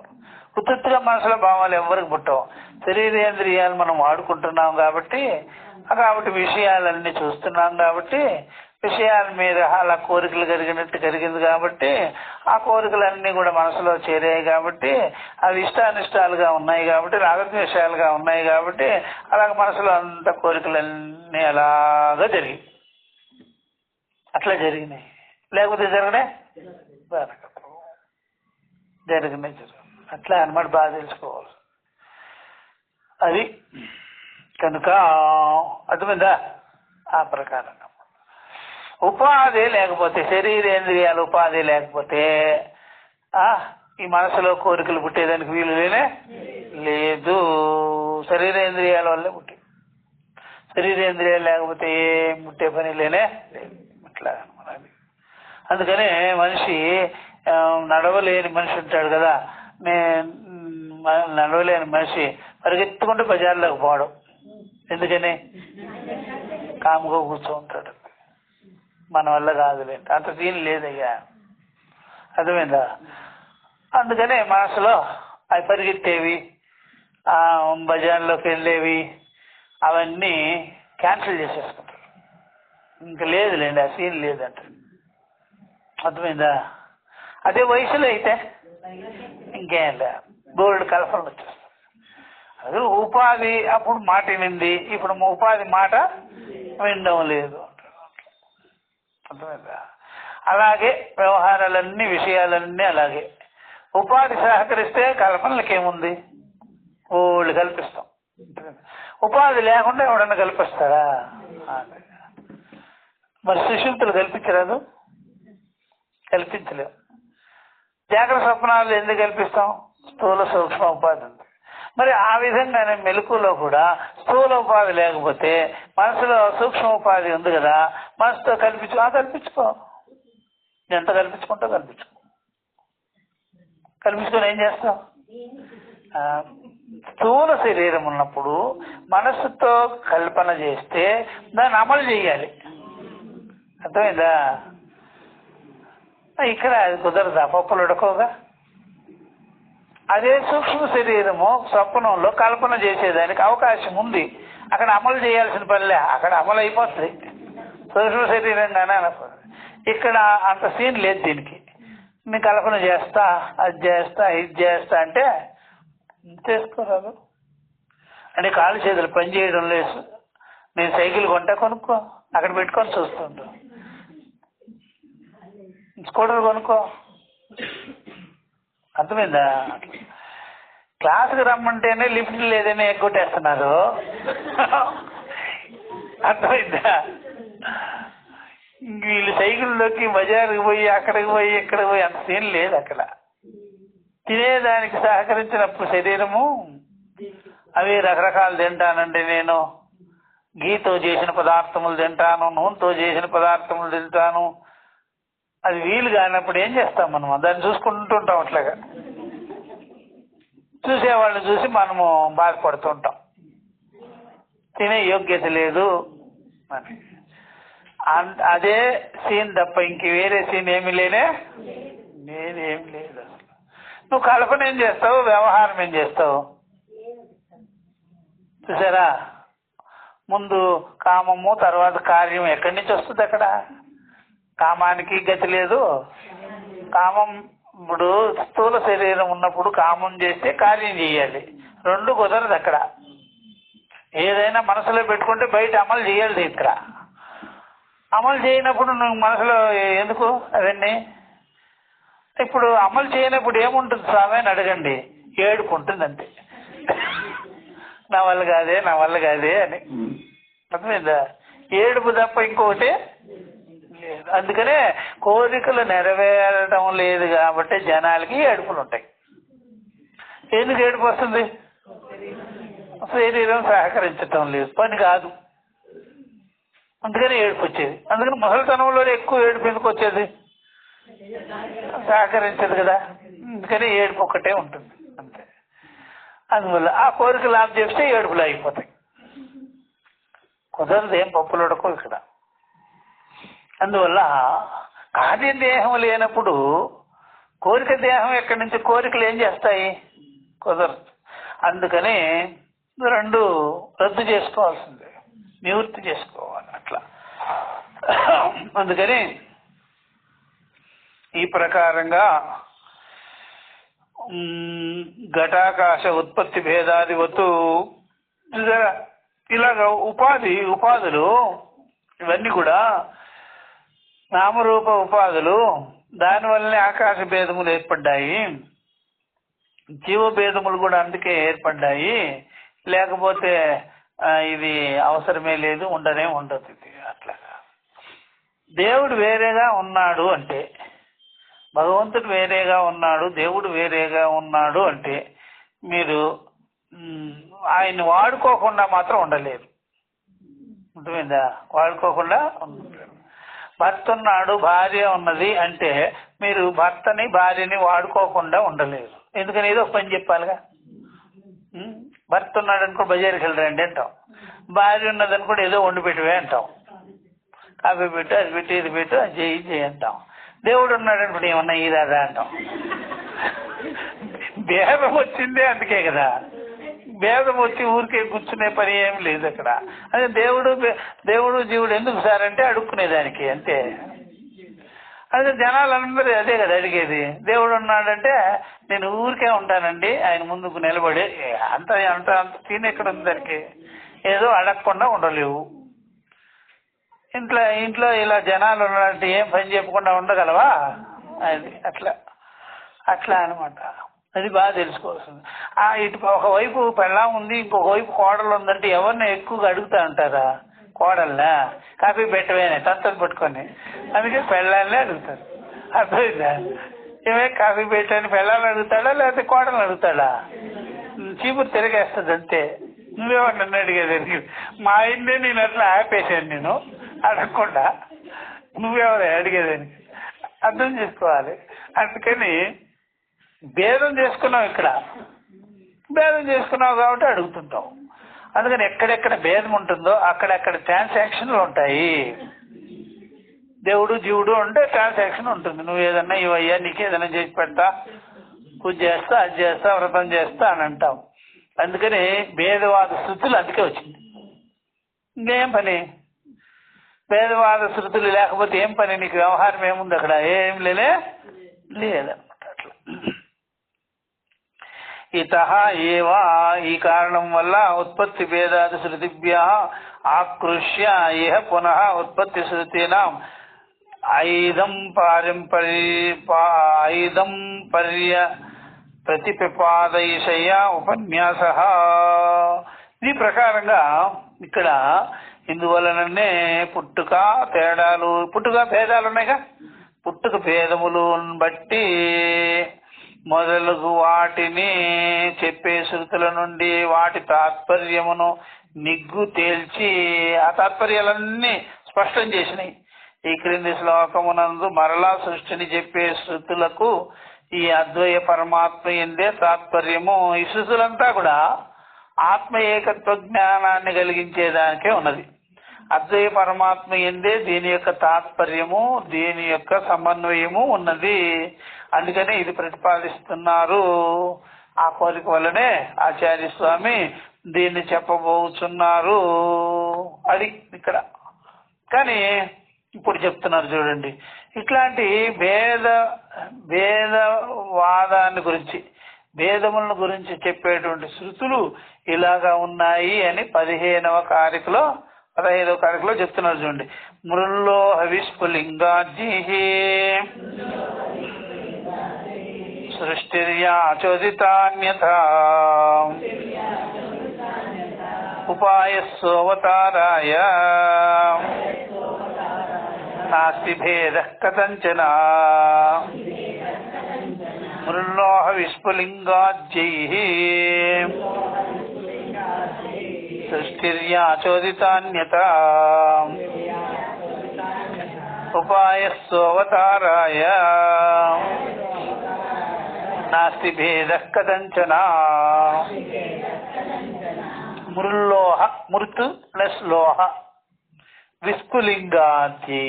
A: ఉత్తుగా మనసులో భావాలు ఎవరికి పుట్టవు. శరీరేంద్రియాలు మనం వాడుకుంటున్నాం కాబట్టి విషయాలన్నీ చూస్తున్నాం కాబట్టి విషయాల మీద అలా కోరికలు కలిగినట్టు కలిగింది కాబట్టి ఆ కోరికలన్నీ కూడా మనసులో చేరాయి కాబట్టి అవి ఇష్టానిష్టాలుగా ఉన్నాయి కాబట్టి రాగద్వేషాలుగా ఉన్నాయి కాబట్టి అలాగ మనసులో అంత కోరికలన్నీ అలాగా జరిగాయి. అట్లా జరిగినాయి. లేకపోతే జరిగినాయి. అట్లా అన్నమాట. బాగా తెలుసుకోవాలి అది. కనుక అర్థమైందా? ఆ ప్రకారంగా ఉపాధి లేకపోతే శరీరేంద్రియాలు ఉపాధి లేకపోతే ఈ మనసులో కోరికలు పుట్టేదానికి వీలు లేదు. శరీరేంద్రియాల వల్లే పుట్టే. శరీరేంద్రియాలు లేకపోతే ఏం పుట్టే పని లేదు. అట్లా అందుకనే మనిషి నడవలేని మనిషి ఉంటాడు కదా. నడవలేని మనిషి పరిగెత్తుకుంటూ బజార్లోకి పోవడం. ఎందుకని? కాముగా కూర్చో ఉంటాడు. మన వల్ల కాదులేండి. అంత దీని లేదయ్యా. అర్థమైందా? అందుకనే మనసులో అవి పరిగెత్తేవి, బజార్లోకి వెళ్ళేవి అవన్నీ క్యాన్సిల్ చేసేసుకుంటారు. ఇంకా లేదులేండి, ఆ సీన్ లేదంటారు. అర్థమైందా? అదే వయసులో అయితే ఇంకేం లేదు, బోర్డు కల్పనలు వచ్చేస్తాయి. అది ఉపాధి అప్పుడు మాట వినింది, ఇప్పుడు ఉపాధి మాట వినడం లేదు. అర్థమైందా? అలాగే వ్యవహారాలన్నీ, విషయాలన్నీ అలాగే. ఉపాధి సహకరిస్తే కల్పనలకేముంది, వాళ్ళు కల్పిస్తాం. ఉపాధి లేకుండా ఎవడన్నా కల్పిస్తారా? మరి సుషుప్తులు కల్పించరాదు, కల్పించలేవు. జాగ్రత్త స్వప్నాలు ఎందుకు కల్పిస్తాం? స్థూల సూక్ష్మ ఉపాధి ఉంది. మరి ఆ విధంగానే మెలకులో కూడా స్థూల ఉపాధి లేకపోతే మనసులో సూక్ష్మ ఉపాధి ఉంది కదా, మనసుతో కల్పించుకో. ఎంత కల్పించుకుంటావు కల్పించుకొని ఏం చేస్తావు? స్థూల శరీరం ఉన్నప్పుడు మనస్సుతో కల్పన చేస్తే దాన్ని అమలు చేయాలి. అర్థమైందా? ఇక్కడ అది కుదరదా? పప్పులు ఉడకోగా. అదే సూక్ష్మ శరీరము స్వప్నంలో కల్పన చేసేదానికి అవకాశం ఉంది, అక్కడ అమలు చేయాల్సిన పనిలే, అక్కడ అమలు అయిపోతుంది సూక్ష్మ శరీరంగానే అనుకోండి. ఇక్కడ అంత సీన్ లేదు దీనికి. నేను కల్పన చేస్తా, అది చేస్తా, ఇది చేస్తా అంటే చేసుకోరాదు. అంటే కాళ్ళు చేతులు పని చేయడం లేదు. నేను సైకిల్ కొంటా, కొనుక్కో, అక్కడ పెట్టుకొని చూస్తుంటా. స్కూటర్ కొనుక్కో. అర్థమైందా? క్లాసుకు రమ్మంటేనే లిఫ్ట్ లేదని ఎగ్గొట్టేస్తున్నారు. అర్థమైందా? వీళ్ళు సైకిల్లోకి బజారుకి పోయి అక్కడికి పోయి ఇక్కడికి పోయి అంత సీన్ లేదు అక్కడ. తినేదానికి సహకరించినప్పుడు శరీరము అవి రకరకాలు తింటానండి, నేను గీతో చేసిన పదార్థములు తింటాను, నూనెతో చేసిన పదార్థములు తింటాను. అది వీలు కానప్పుడు ఏం చేస్తాం మనం? దాన్ని చూసుకుంటుంటాం. అట్లాగా చూసేవాళ్ళని చూసి మనము బాధపడుతుంటాం, తినే యోగ్యత లేదు అని. అదే సీన్ తప్ప ఇంక వేరే సీన్ ఏమి లేనే ఏం లేదు. అసలు నువ్వు కల్పన ఏం చేస్తావు, వ్యవహారం ఏం చేస్తావు? చూసారా? ముందు కామము, తర్వాత కార్యం. ఎక్కడి నుంచి వస్తుంది? అక్కడ కామానికి గతి లేదు. కామం ఇప్పుడు స్థూల శరీరం ఉన్నప్పుడు కామం చేస్తే కార్యం చేయాలి, రెండు కుదరదు అక్కడ. ఏదైనా మనసులో పెట్టుకుంటే బయట అమలు చేయాలి. ఇక్కడ అమలు చేయనప్పుడు నువ్వు మనసులో ఎందుకు అవన్నీ? ఇప్పుడు అమలు చేయనప్పుడు ఏముంటుంది స్వామి అని అడగండి, ఏడుపు ఉంటుంది అంతే. నా వల్ల కాదే అని. అర్థమైందా? ఏడుపు తప్ప ఇంకొకటి లేదు. అందుకనే కోరికలు నెరవేరడం లేదు కాబట్టి జనాలకి ఏడుపులు ఉంటాయి. ఎందుకు ఏడుపు వస్తుంది? శరీరం సహకరించటం లేదు, పని కాదు, అందుకని ఏడుపు వచ్చేది. అందుకని ముసలితనంలో ఎక్కువ ఏడుపు ఎందుకు వచ్చేది? సహకరించదు కదా, అందుకని ఏడుపు ఒక్కటే ఉంటుంది అంతే. అందువల్ల ఆ కోరికలు ఆఫ్ చేస్తే ఏడుపులు అయిపోతాయి. కుదరదు, ఏం పప్పులు ఉడకవు ఇక్కడ. అందువల్ల కార్యదేహం లేనప్పుడు కోరిక దేహం ఎక్కడి నుంచి? కోరికలు ఏం చేస్తాయి? కుదరదు. అందుకని రెండు రద్దు చేసుకోవాల్సిందే, నివృత్తి చేసుకోవాలి అట్లా. అందుకని ఈ ప్రకారంగా ఘటాకాశ ఉత్పత్తి భేదాదివత్తు ఇలాగ ఉపాధులు ఇవన్నీ కూడా నామరూప ఉపాధులు. దానివల్లనే ఆకాశ భేదములు ఏర్పడ్డాయి, జీవభేదములు కూడా అందుకే ఏర్పడ్డాయి. లేకపోతే ఇది అవసరమే లేదు, ఉండదు ఇది. అట్లాగా దేవుడు వేరేగా ఉన్నాడు అంటే, భగవంతుడు వేరేగా ఉన్నాడు, దేవుడు వేరేగా ఉన్నాడు అంటే మీరు ఆయన్ని వాడుకోకుండా మాత్రం ఉండలేరు. అర్థమైందా? వాడుకోకుండా ఉండలేరు. భర్త ఉన్నాడు, భార్య ఉన్నది అంటే మీరు భర్తని భార్యని వాడుకోకుండా ఉండలేరు. ఎందుకని? ఏదో ఒక పని చెప్పాలిగా. భర్త ఉన్నాడు అనుకో బజారుకి వెళ్ళరండి అంటాం, భార్య ఉన్నదని కూడా ఏదో వండి పెట్టివే అంటాం, కాఫీ పెట్టు, అది పెట్టు, ఇది పెట్టు, అది చేయి అంటాం. దేవుడు ఉన్నాడు అనుకుంటే ఏమన్నా ఇదా అంటాం. భేదం వచ్చిందే అందుకే కదా, భేదం వచ్చి ఊరికే కూర్చునే పని ఏం లేదు అక్కడ. అదే దేవుడు జీవుడు ఎందుకు సార్ అంటే అడుక్కునేదానికి అంతే. అదే జనాలందరూ అదే కదా అడిగేది. దేవుడు ఉన్నాడంటే నేను ఊరికే ఉంటానండి ఆయన ముందుకు నిలబడి, అంత అంత అంత తిని ఎక్కడ ఉంది దానికి, ఏదో అడగకుండా ఉండలేవు. ఇంట్లో ఇలా జనాలు ఉన్నారంటే ఏం పని చెప్పకుండా ఉండగలవా? అది అట్లా అనమాట. అది బాగా తెలుసుకోవాల్సింది. ఇటు ఒకవైపు పెళ్ళాం ఉంది, ఇంకొక వైపు కోడలు ఉందంటే ఎవరిని ఎక్కువగా అడుగుతా ఉంటారా? కోడల్లా కాఫీ పెట్టవేనే తత్తలు పట్టుకొని, అందుకే పెళ్ళాలనే అడుగుతారు. అర్థమైందా? ఏమే కాఫీ పెట్టని పెళ్ళాలని అడుగుతాడా లేకపోతే కోడలు అడుగుతాడా? చీపురు తిరగేస్తుంది అంతే. నువ్వేమో నన్ను అడిగేదానికి, మా ఆయన్నే నేను అట్లా ఆపేశాను, నేను అడగకుండా. నువ్వెవరే అడిగేదానికి? అర్థం చేసుకోవాలి. అందుకని భేదం చేసుకున్నావు, ఇక్కడ భేదం చేసుకున్నావు కాబట్టి అడుగుతుంటావు. అందుకని ఎక్కడెక్కడ భేదం ఉంటుందో అక్కడెక్కడ ట్రాన్సాక్షన్లు ఉంటాయి. దేవుడు జీవుడు అంటే ట్రాన్సాక్షన్ ఉంటుంది. నువ్వు ఏదన్నా ఇవయ్యా నీకు ఏదైనా చేసి పెడతా, పూజ చేస్తా, అది చేస్తా, వ్రతం చేస్తా అని అంటావు. అందుకని భేదవాద శృతులు అందుకే వచ్చింది. ఇంకేం పని? భేదవాద శృతులు లేకపోతే ఏం పని? నీకు వ్యవహారం ఏముంది అక్కడ? ఏం లేదన్నమాట. అట్లా ఇతః ఏవా, ఈ కారణం వల్ల ఉత్పత్తి భేదాది శృతిభ్య ఆకృష్య ఇహ పునః ఉత్పత్తి శృతీనాం ఐదం ప్రతిపాదయిషయ ఉపన్యాస. ఈ ప్రకారంగా ఇక్కడ ఇందువలననే పుట్టుక భేదాలు ఉన్నాయిగా, పుట్టుక భేదములు బట్టి మొదలగు వాటిని చెప్పే శృతుల నుండి వాటి తాత్పర్యమును నిగ్గు తేల్చి ఆ తాత్పర్యాలన్నీ స్పష్టం చేసినాయి. ఈ క్రింది శ్లోకమునందు మరలా సృష్టిని చెప్పే శృతులకు ఈ అద్వయ పరమాత్మ ఎందే తాత్పర్యము. ఈ శృతులంతా కూడా ఆత్మ ఏకత్వ జ్ఞానాన్ని కలిగించేదానికే ఉన్నది. అద్వయ పరమాత్మ ఎందే దీని యొక్క తాత్పర్యము, దీని యొక్క సమన్వయము ఉన్నది. అందుకనే ఇది ప్రతిపాదిస్తున్నారు. ఆ కోరిక వల్లనే ఆచార్య స్వామి దీన్ని చెప్పబోతున్నారు. అది ఇక్కడ. కానీ ఇప్పుడు చెప్తున్నారు చూడండి, ఇట్లాంటి భేదవాదాన్ని గురించి, భేదములను గురించి చెప్పేటువంటి శృతులు ఇలాగా ఉన్నాయి అని 15వ కారికలో చెప్తున్నారు చూడండి. మృల్లో విస్ఫులింగాజీ సృష్టిర్యాచోదితాన్యథా ఉపాయస్సోవతారాయ నాస్తి భేదః కథంచన. మృల్లోహ విస్ఫులింగాజ్యైః సృష్టిర్యాచోదితాన్యథా ఉపాయస్సోవతారాయ నాస్తి భేదః కథంచన. మృల్లోహ, మృత్ ప్లస్ లోహ, విస్ఫులింగాది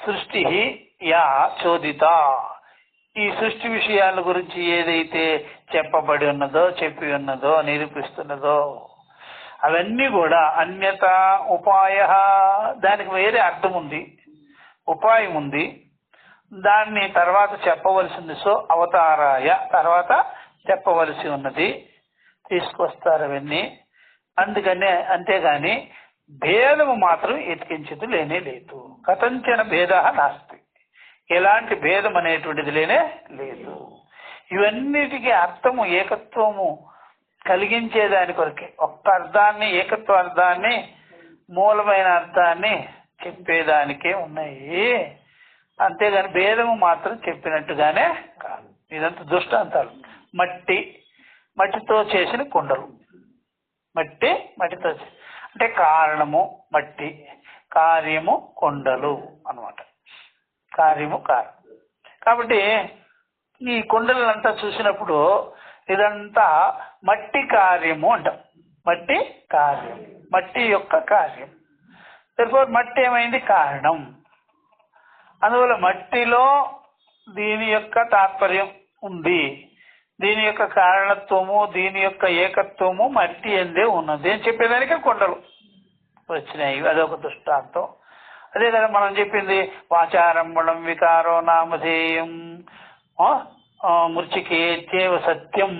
A: సృష్టి యా చోదిత. ఈ సృష్టి విషయాల గురించి ఏదైతే చెప్పబడి ఉన్నదో, చెప్పి ఉన్నదో, నిరూపిస్తున్నదో అవన్నీ కూడా అన్యత ఉపాయ, దానికి వేరే అర్థం ఉంది, ఉపాయం ఉంది, దాన్ని తర్వాత చెప్పవలసింది. సో అవతారాయ, తర్వాత చెప్పవలసి ఉన్నది, తీసుకొస్తారు అవన్నీ. అందుకనే, అంతేగాని భేదము మాత్రం ఎతికించేది లేనే లేదు. కథంచన భేద నాస్తి, ఎలాంటి భేదం అనేటువంటిది లేనే లేదు. ఇవన్నిటికీ అర్థము ఏకత్వము కలిగించేదాని కొరకే, ఒక్క అర్థాన్ని, ఏకత్వ అర్థాన్ని, మూలమైన అర్థాన్ని చెప్పేదానికే ఉన్నాయి. అంతేగాని భేదము మాత్రం చెప్పినట్టుగానే కాదు. ఇదంతా దృష్టాంతాలు. మట్టితో చేసిన కుండలు, మట్టితో అంటే కారణము మట్టి, కార్యము కొండలు అన్నమాట. కార్యము కారణం. కాబట్టి ఈ కుండలంతా చూసినప్పుడు ఇదంతా మట్టి కార్యము అంటాం. మట్టి కార్యం, మట్టి యొక్క కార్యం. మట్టి ఏమైంది? కారణం. అందువల్ల మట్టిలో దీని యొక్క తాత్పర్యం ఉంది, దీని యొక్క కారణత్వము, దీని యొక్క ఏకత్వము మట్టి ఎందే ఉన్నది అని చెప్పేదానికి కొండలు వచ్చినాయి. అదొక దృష్టాంతం. అదే కదా మనం చెప్పింది, వాచారంభణం వికారో నామధేయం మృచికేత్యేవ సత్యం.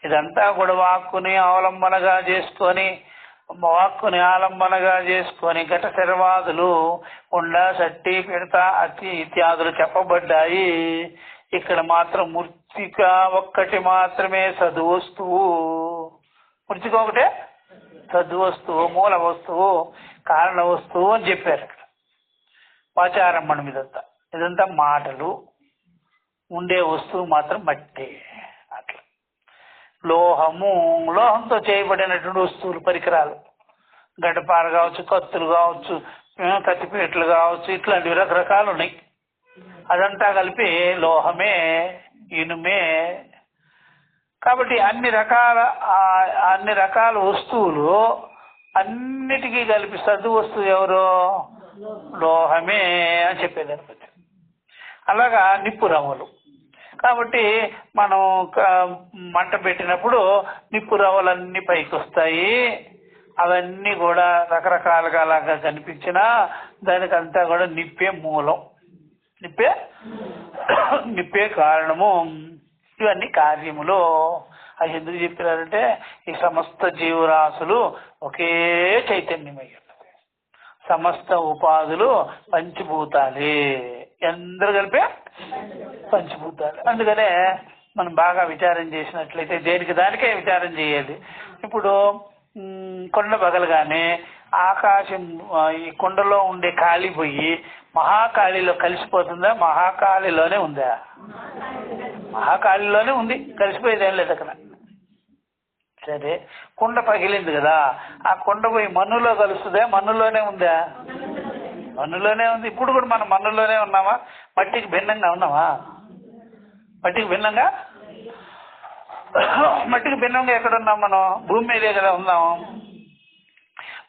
A: ఇదంతా కూడా వాక్కుని ఆలంబనగా చేసుకొని ఘట శర్వాదులు ఉండ సట్టి పిడత అతి ఇత్యాదులు చెప్పబడ్డాయి. ఇక్కడ మాత్రం మృతిక ఒక్కటి మాత్రమే సద్వస్తువు. మృతిక ఒకటే సద్వస్తువు, మూల వస్తువు, కారణ వస్తువు అని చెప్పారు ఇక్కడ. వాచారంభణం ఇదంతా మాటలు, ఉండే వస్తువు మాత్రం మట్టి. అట్లా లోహంతో చేయబడినటువంటి వస్తువులు, పరికరాలు, గడ్డపార కావచ్చు, కత్తులు కావచ్చు, కత్తిపీటలు కావచ్చు, ఇట్లాంటివి రకరకాలు ఉన్నాయి. అదంతా కలిపి లోహమే, ఇనుమే. కాబట్టి అన్ని రకాల వస్తువులు అన్నిటికీ కలిపి సద్దు వస్తువు ఎవరు? లోహమే అని చెప్పేదాన్ని. అలాగా నిప్పు రవ్వలు. కాబట్టి మనం మంట పెట్టినప్పుడు నిప్పు రవ్వలన్నీ పైకి వస్తాయి. అవన్నీ కూడా రకరకాలుగా అలాగా కనిపించినా దానికంతా కూడా నిప్పే మూలం, నిప్పే కారణము. ఇవన్నీ కార్యములు. అది ఎందుకు చెప్పినారంటే ఈ సమస్త జీవరాశులు ఒకే చైతన్యమై ఉన్నది. సమస్త ఉపాధులు పంచభూతాలే, అందరూ కలిపే పంచభూతాలు. అందుకనే మనం బాగా విచారం చేసినట్లయితే దేనికి దానికే విచారం చేయాలి. ఇప్పుడు కొండ పగలగానే ఆకాశం ఈ కొండలో ఉండే ఖాళీ పోయి మహాకాళిలో కలిసిపోతుందా? మహాకాళిలోనే ఉందా? మహాకాళిలోనే ఉంది, కలిసిపోయేది ఏం లేదు అక్కడ. సరే, కుండ పగిలింది కదా, ఆ కొండ పోయి మన్నులో కలుస్తుందా? మన్నులోనే ఉందా? మన్నులోనే ఉంది. ఇప్పుడు కూడా మనం మన్నులోనే ఉన్నామా? మట్టికి భిన్నంగా ఉన్నామా? మట్టికి భిన్నంగా ఎక్కడున్నాం మనం? భూమి మీదే కదా ఉన్నాం.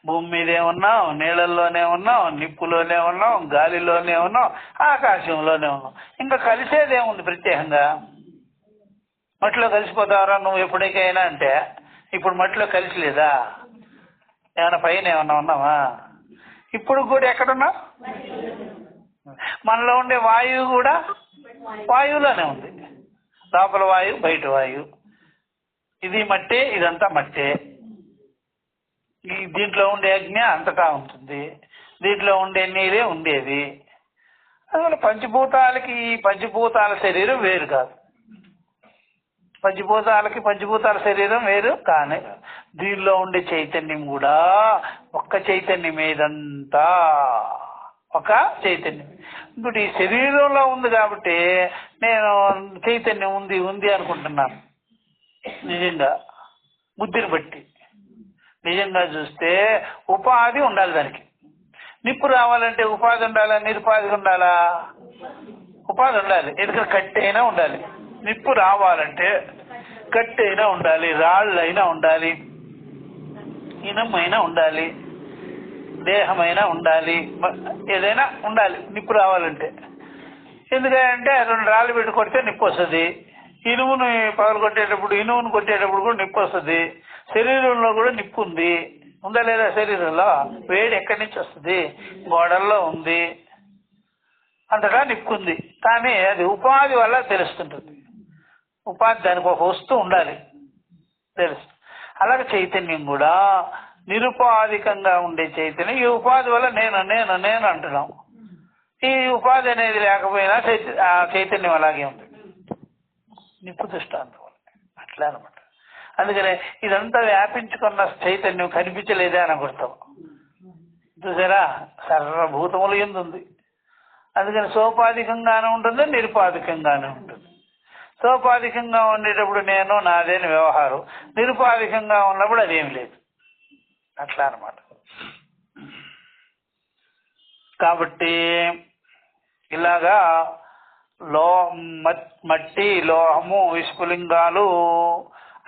A: భూమి మీదే ఉన్నాం, నీళ్ళల్లోనే ఉన్నాం, నిప్పులోనే ఉన్నాం, గాలిలోనే ఉన్నాం, ఆకాశంలోనే ఉన్నాం. ఇంకా కలిసేదేముంది ప్రత్యేకంగా? మట్టిలో కలిసిపోతావరా నువ్వు ఎప్పటికైనా అంటే, ఇప్పుడు మట్టిలో కలిసి లేదా? ఏమైనా పైన ఏమన్నా ఉన్నావా? ఇప్పుడు కూడా ఎక్కడున్నా? మనలో ఉండే వాయువు కూడా వాయువులోనే ఉంది. లోపల వాయువు, బయట వాయువు. ఇది మట్టే, ఇదంతా మట్టే. దీంట్లో ఉండే అగ్ని అంతటా ఉంటుంది, దీంట్లో ఉండే నీరే ఉండేది. అందువల్ల పంచభూతాల శరీరం వేరు కాదు. పంచభూతాల శరీరం వేరు కానీ దీనిలో ఉండే చైతన్యం కూడా ఒక్క చైతన్యమే. ఇదంతా ఒక చైతన్యం. ఇప్పుడు ఈ శరీరంలో ఉంది కాబట్టి నేను చైతన్యం ఉంది అనుకుంటున్నాను. నిజంగా బుద్ధిని బట్టి నిజంగా చూస్తే ఉపాధి ఉండాలి దానికి. నిప్పు రావాలంటే ఉపాధి ఉండాలా? నిరుపాధి ఉండాలా? ఉపాధి ఉండాలి. ఎందుకంటే కట్టె అయినా ఉండాలి. నిప్పు రావాలంటే కట్టె అయినా ఉండాలి, రాళ్ళు అయినా ఉండాలి, ఇనమైనా ఉండాలి, దేహమైనా ఉండాలి, ఏదైనా ఉండాలి నిప్పు రావాలంటే. ఎందుకంటే 2 రాళ్ళు పెట్టి కొడితే నిప్పు వస్తుంది. ఇనుమును పగలు కొట్టేటప్పుడు కూడా నిప్పు వస్తుంది. శరీరంలో కూడా నిప్పు ఉందా లేదా? శరీరంలో వేడి ఎక్కడి నుంచి వస్తుంది? గోడల్లో ఉంది, అంతటా నిప్పు ఉంది. కానీ అది ఉపాధి వల్ల తెలుస్తుంటుంది. ఉపాధి, దానికి ఒక వస్తువు ఉండాలి తెలుసు. అలాగే చైతన్యం కూడా నిరుపాధికంగా ఉండే చైతన్యం. ఈ ఉపాధి వల్ల నేను అంటున్నాం. ఈ ఉపాధి అనేది లేకపోయినా చైతన్యం అలాగే ఉంది. నిప్పు దృష్టాంతం అట్లా అనమాట. అందుకనే ఇదంతా వ్యాపించుకున్న చైతన్యం కనిపించలేదే అని అనుకుంటాం. చూసారా, సర్వభూతములు యందు ఉంది. అందుకని సోపాధికంగానే ఉంటుంది, నిరుపాధికంగానే ఉంటుంది. సోపాధికంగా ఉండేటప్పుడు నేను నాదేని వ్యవహారం, నిరుపాధికంగా ఉన్నప్పుడు అదేమి లేదు. అట్లా అనమాట. కాబట్టి ఇలాగా మట్టి, లోహము, విస్ఫులింగాలు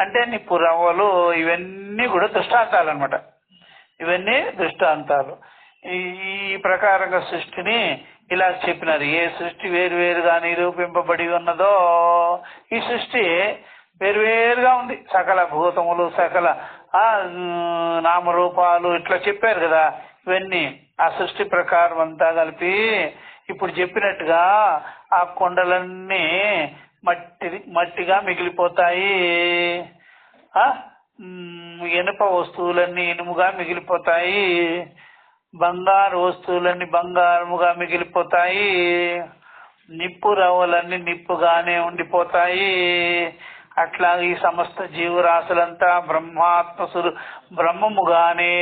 A: అంటే నిప్పు రవ్వలు, ఇవన్నీ కూడా దృష్టాంతాలు అనమాట. ఇవన్నీ దృష్టాంతాలు. ఈ ప్రకారంగా సృష్టిని ఇలా చెప్పినారు. ఏ సృష్టి వేరువేరుగా నిరూపింపబడి ఉన్నదో ఈ సృష్టి వేరువేరుగా ఉంది. సకల భూతములు, సకల నామరూపాలు ఇట్లా చెప్పారు కదా. ఇవన్నీ ఆ సృష్టి ప్రకారం అంతా కలిపి ఇప్పుడు చెప్పినట్టుగా ఆ కొండలన్నీ మట్టిగా మిగిలిపోతాయి. ఇనుప వస్తువులన్నీ ఇనుముగా మిగిలిపోతాయి. బంగారు వస్తువులన్నీ బంగారముగా మిగిలిపోతాయి. నిప్పు రవ్వలన్నీ నిప్పుగానే ఉండిపోతాయి. అట్లా ఈ సమస్త జీవరాశులంతా బ్రహ్మముగానే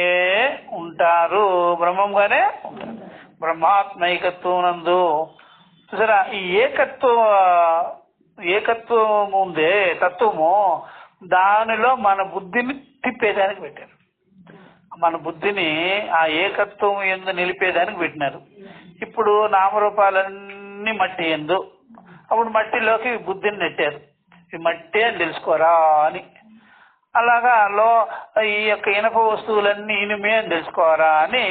A: ఉంటారు. బ్రహ్మముగానే ఉంటారు. బ్రహ్మాత్మైకత్వం నందు చూసారా, ఈ ఏకత్వం ఉందే తత్వము, దానిలో మన బుద్ధిని తిప్పేదానికి పెట్టారు. మన బుద్ధిని ఆ ఏకత్వం ఎందు నిలిపేదానికి పెట్టినారు. ఇప్పుడు నామరూపాలన్నీ మట్టి ఎందు, అప్పుడు మట్టిలోకి బుద్ధిని నెట్టారు. ఈ మట్టి అని తెలుసుకోరా అని. అలాగా ఈ యొక్క ఇనుప వస్తువులన్నీ ఇనుమే అని తెలుసుకోరా అని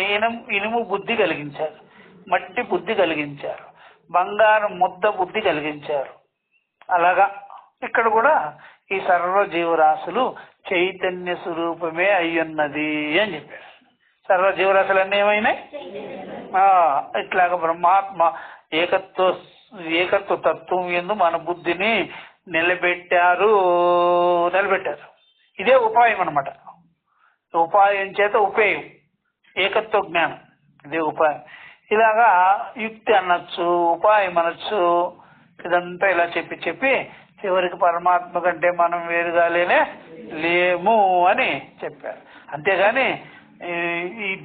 A: ఇనుము బుద్ధి కలిగించారు, మట్టి బుద్ధి కలిగించారు, బంగారం ముద్ద బుద్ధి కలిగించారు. అలాగా ఇక్కడ కూడా ఈ సర్వ జీవరాశులు చైతన్య స్వరూపమే అయ్యున్నది అని చెప్పారు. సర్వ జీవరాశులన్నీ ఏమైనాయి? ఇట్లాగా బ్రహ్మాత్మ ఏకత్వ తత్వం ఎందు మన బుద్ధిని నిలబెట్టారు. ఇదే ఉపాయం అన్నమాట. ఉపాయం చేత ఉపేయం, ఏకత్వ జ్ఞానం, ఇదే ఉపాయం. ఇలాగా యుక్తి అనొచ్చు, ఉపాయం అనొచ్చు. ఇదంతా ఇలా చెప్పి చివరికి పరమాత్మ కంటే మనం వేరుగా లేము అని చెప్పారు. అంతేగాని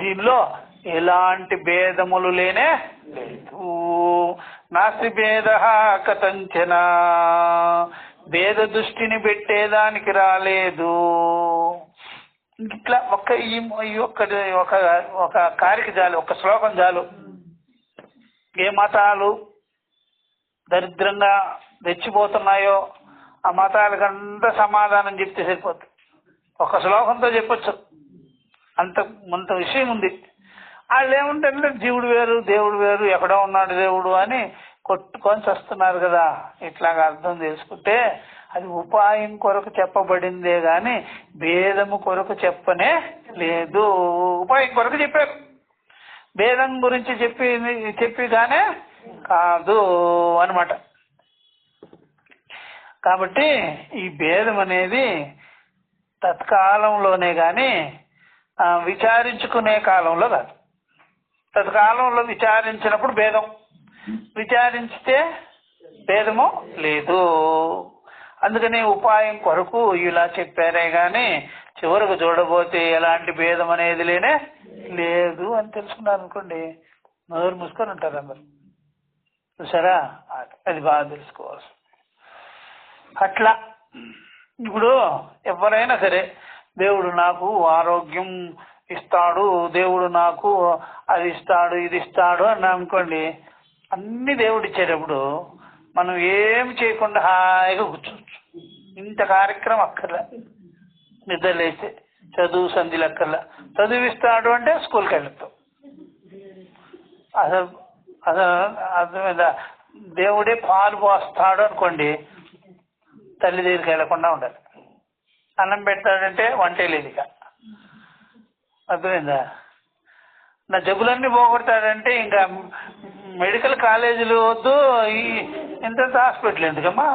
A: దీనిలో ఎలాంటి భేదములు లేదు. నాస్తి భేద కథంచన, భేద దృష్టిని పెట్టేదానికి రాలేదు. ఇట్లా ఒక కారిక చాలు, ఒక శ్లోకం చాలు. ఏ మతాలు దరిద్రంగా తెచ్చిపోతున్నాయో ఆ మతాలకంతా సమాధానం చెప్తే సరిపోతుంది. ఒక శ్లోకంతో చెప్పొచ్చు, అంత విషయం ఉంది. వాళ్ళు ఏముంటారంటే జీవుడు వేరు దేవుడు వేరు, ఎక్కడో ఉన్నాడు దేవుడు అని కొట్టుకొని వస్తున్నారు కదా. ఇట్లాగా అర్థం చేసుకుంటే అది ఉపాయం కొరకు చెప్పబడిందే గాని భేదము కొరకు చెప్పనే లేదు. ఉపాయం కొరకు చెప్పారు, భేదం గురించి చెప్పిగానే కాదు అన్నమాట. కాబట్టి ఈ భేదం అనేది తత్కాలంలోనే గాని విచారించుకునే కాలంలో కాదు. తత్కాలంలో విచారించినప్పుడు భేదం, విచారించితే భేదము లేదు. అందుకని ఉపాయం కొరకు ఇలా చెప్పారే గాని చివరకు చూడబోతే ఎలాంటి భేదం అనేది లేదు అని తెలుసుకున్నారు అనుకోండి, నోరు మూసుకొని ఉంటారు అందరు. చూసారా, అది బాగా తెలుసుకోవాలి. అట్లా ఇప్పుడు ఎవరైనా సరే దేవుడు నాకు ఆరోగ్యం ఇస్తాడు, దేవుడు నాకు అది ఇస్తాడు ఇది ఇస్తాడు అని అనుకోండి, అన్ని దేవుడు ఇచ్చేటప్పుడు మనం ఏమి చేయకుండా హాయిగా కూర్చోవచ్చు. ఇంత కార్యక్రమం అక్కర్లే. నిద్ర లేస్తే చదువు సంధిలు అక్కర్లే. చదివిస్తాడు అంటే స్కూల్కి వెళ్తాం. అసలు అర్థమైందా? దేవుడే పాలు పోస్తాడు అనుకోండి, తల్లి దగ్గరికి వెళ్లకుండా ఉండాలి. అన్నం పెడతాడంటే వంటే లేదు ఇక. అర్థమైందా? నా జబ్బులన్నీ పోగొడతాడంటే ఇంకా మెడికల్ కాలేజీలు వద్దు, ఇంత హాస్పిటల్ ఎందుకమ్మా?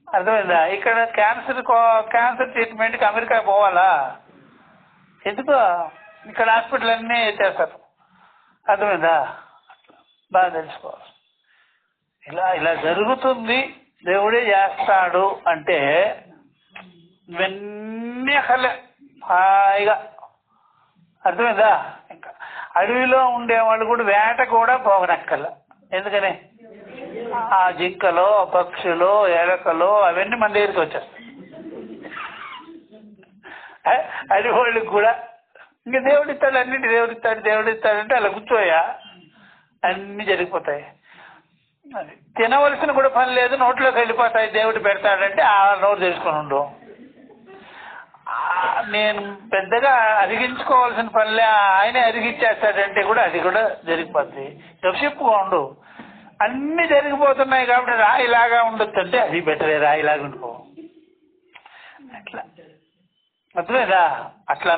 A: అర్థమైందా? ఇక్కడ క్యాన్సర్ ట్రీట్మెంట్కి అమెరికా పోవాలా? ఎందుకు? ఇక్కడ హాస్పిటల్ అన్నీ చేస్తారు. అర్థమైందా? బాగా తెలుసుకోవాలి. ఇలా జరుగుతుంది, దేవుడే చేస్తాడు అంటే ఇవన్నీ అక్కర్లే, హాయిగా. అర్థమైందా? ఇంకా అడవిలో ఉండేవాళ్ళు కూడా వేట కూడా పోగనక్కర్లే. ఎందుకని? ఆ జింకలో పక్షులు ఎలకలు అవన్నీ మన దగ్గరికి వచ్చేస్తాయి. అడవి వాళ్ళకి కూడా ఇంకా దేవుడిస్తాడు, అన్నింటి దేవుడిస్తాడంటే అలా కూర్చోయా అన్నీ జరిగిపోతాయి. అది తినవలసిన కూడా పని లేదు, నోట్లోకి వెళ్ళిపోతాయి. దేవుడు పెడతాడంటే ఆ నోరు తెలుసుకొని ఉండు. నేను పెద్దగా అరిగించుకోవాల్సిన పనిలే, ఆయనే అరిగించేస్తాడంటే కూడా అది కూడా జరిగిపోద్ది. చెప్పుకోండు అన్ని జరిగిపోతున్నాయి కాబట్టి రాయిలాగా ఉండొచ్చు అంటే అది బెటరే, రాయిలాగా ఉండిపో. అట్లా అర్థమేదా? అట్లా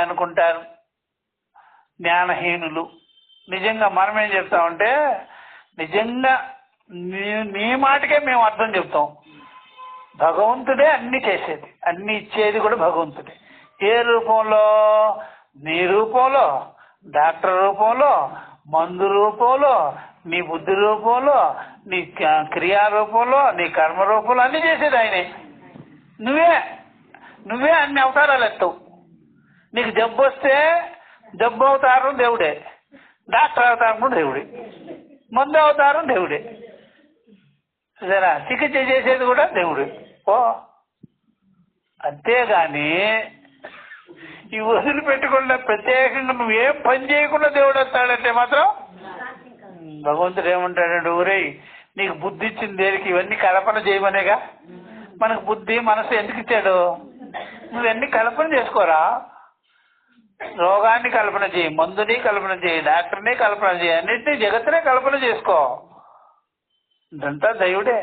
A: అనుకుంటారు జ్ఞానహీనులు. నిజంగా మనమేం చెప్తామంటే, నిజంగా నీ మాటకే మేము అర్థం చెప్తాం. భగవంతుడే అన్ని చేసేది, అన్ని ఇచ్చేది కూడా భగవంతుడే. ఏ రూపంలో? నీ రూపంలో, డాక్టర్ రూపంలో, మందు రూపంలో, నీ బుద్ధి రూపంలో, నీ క్రియా రూపంలో, నీ కర్మ రూపంలో అన్ని చేసేది ఆయనే. నువ్వే అన్ని అవతారాలు ఎత్తావు. నీకు జబ్బు వస్తే జబ్బు అవతారం దేవుడే, డాక్టర్ అవతారం కూడా దేవుడే, మందు అవతారం దేవుడే, సరే చికిత్స చేసేది కూడా దేవుడే. అంతేగాని ఈ వదిలిపెట్టకుండా ప్రత్యేకంగా నువ్వేం పని చేయకుండా దేవుడు వస్తాడంటే మాత్రం భగవంతుడు ఏమంటాడంటే, ఊరేయ్ నీకు బుద్ధి ఇచ్చింది దేనికి? ఇవన్నీ కల్పన చేయమనేగా. మనకు బుద్ధి మనసు ఎందుకు ఇచ్చాడు? నువ్వన్నీ కల్పన చేసుకోరా. రోగాన్ని కల్పన చేయి, మందుని కల్పన చేయి, డాక్టర్ని కల్పన చేయి, అన్నింటినీ జగత్తునే కల్పన చేసుకో. ఇదంతా దేవుడే,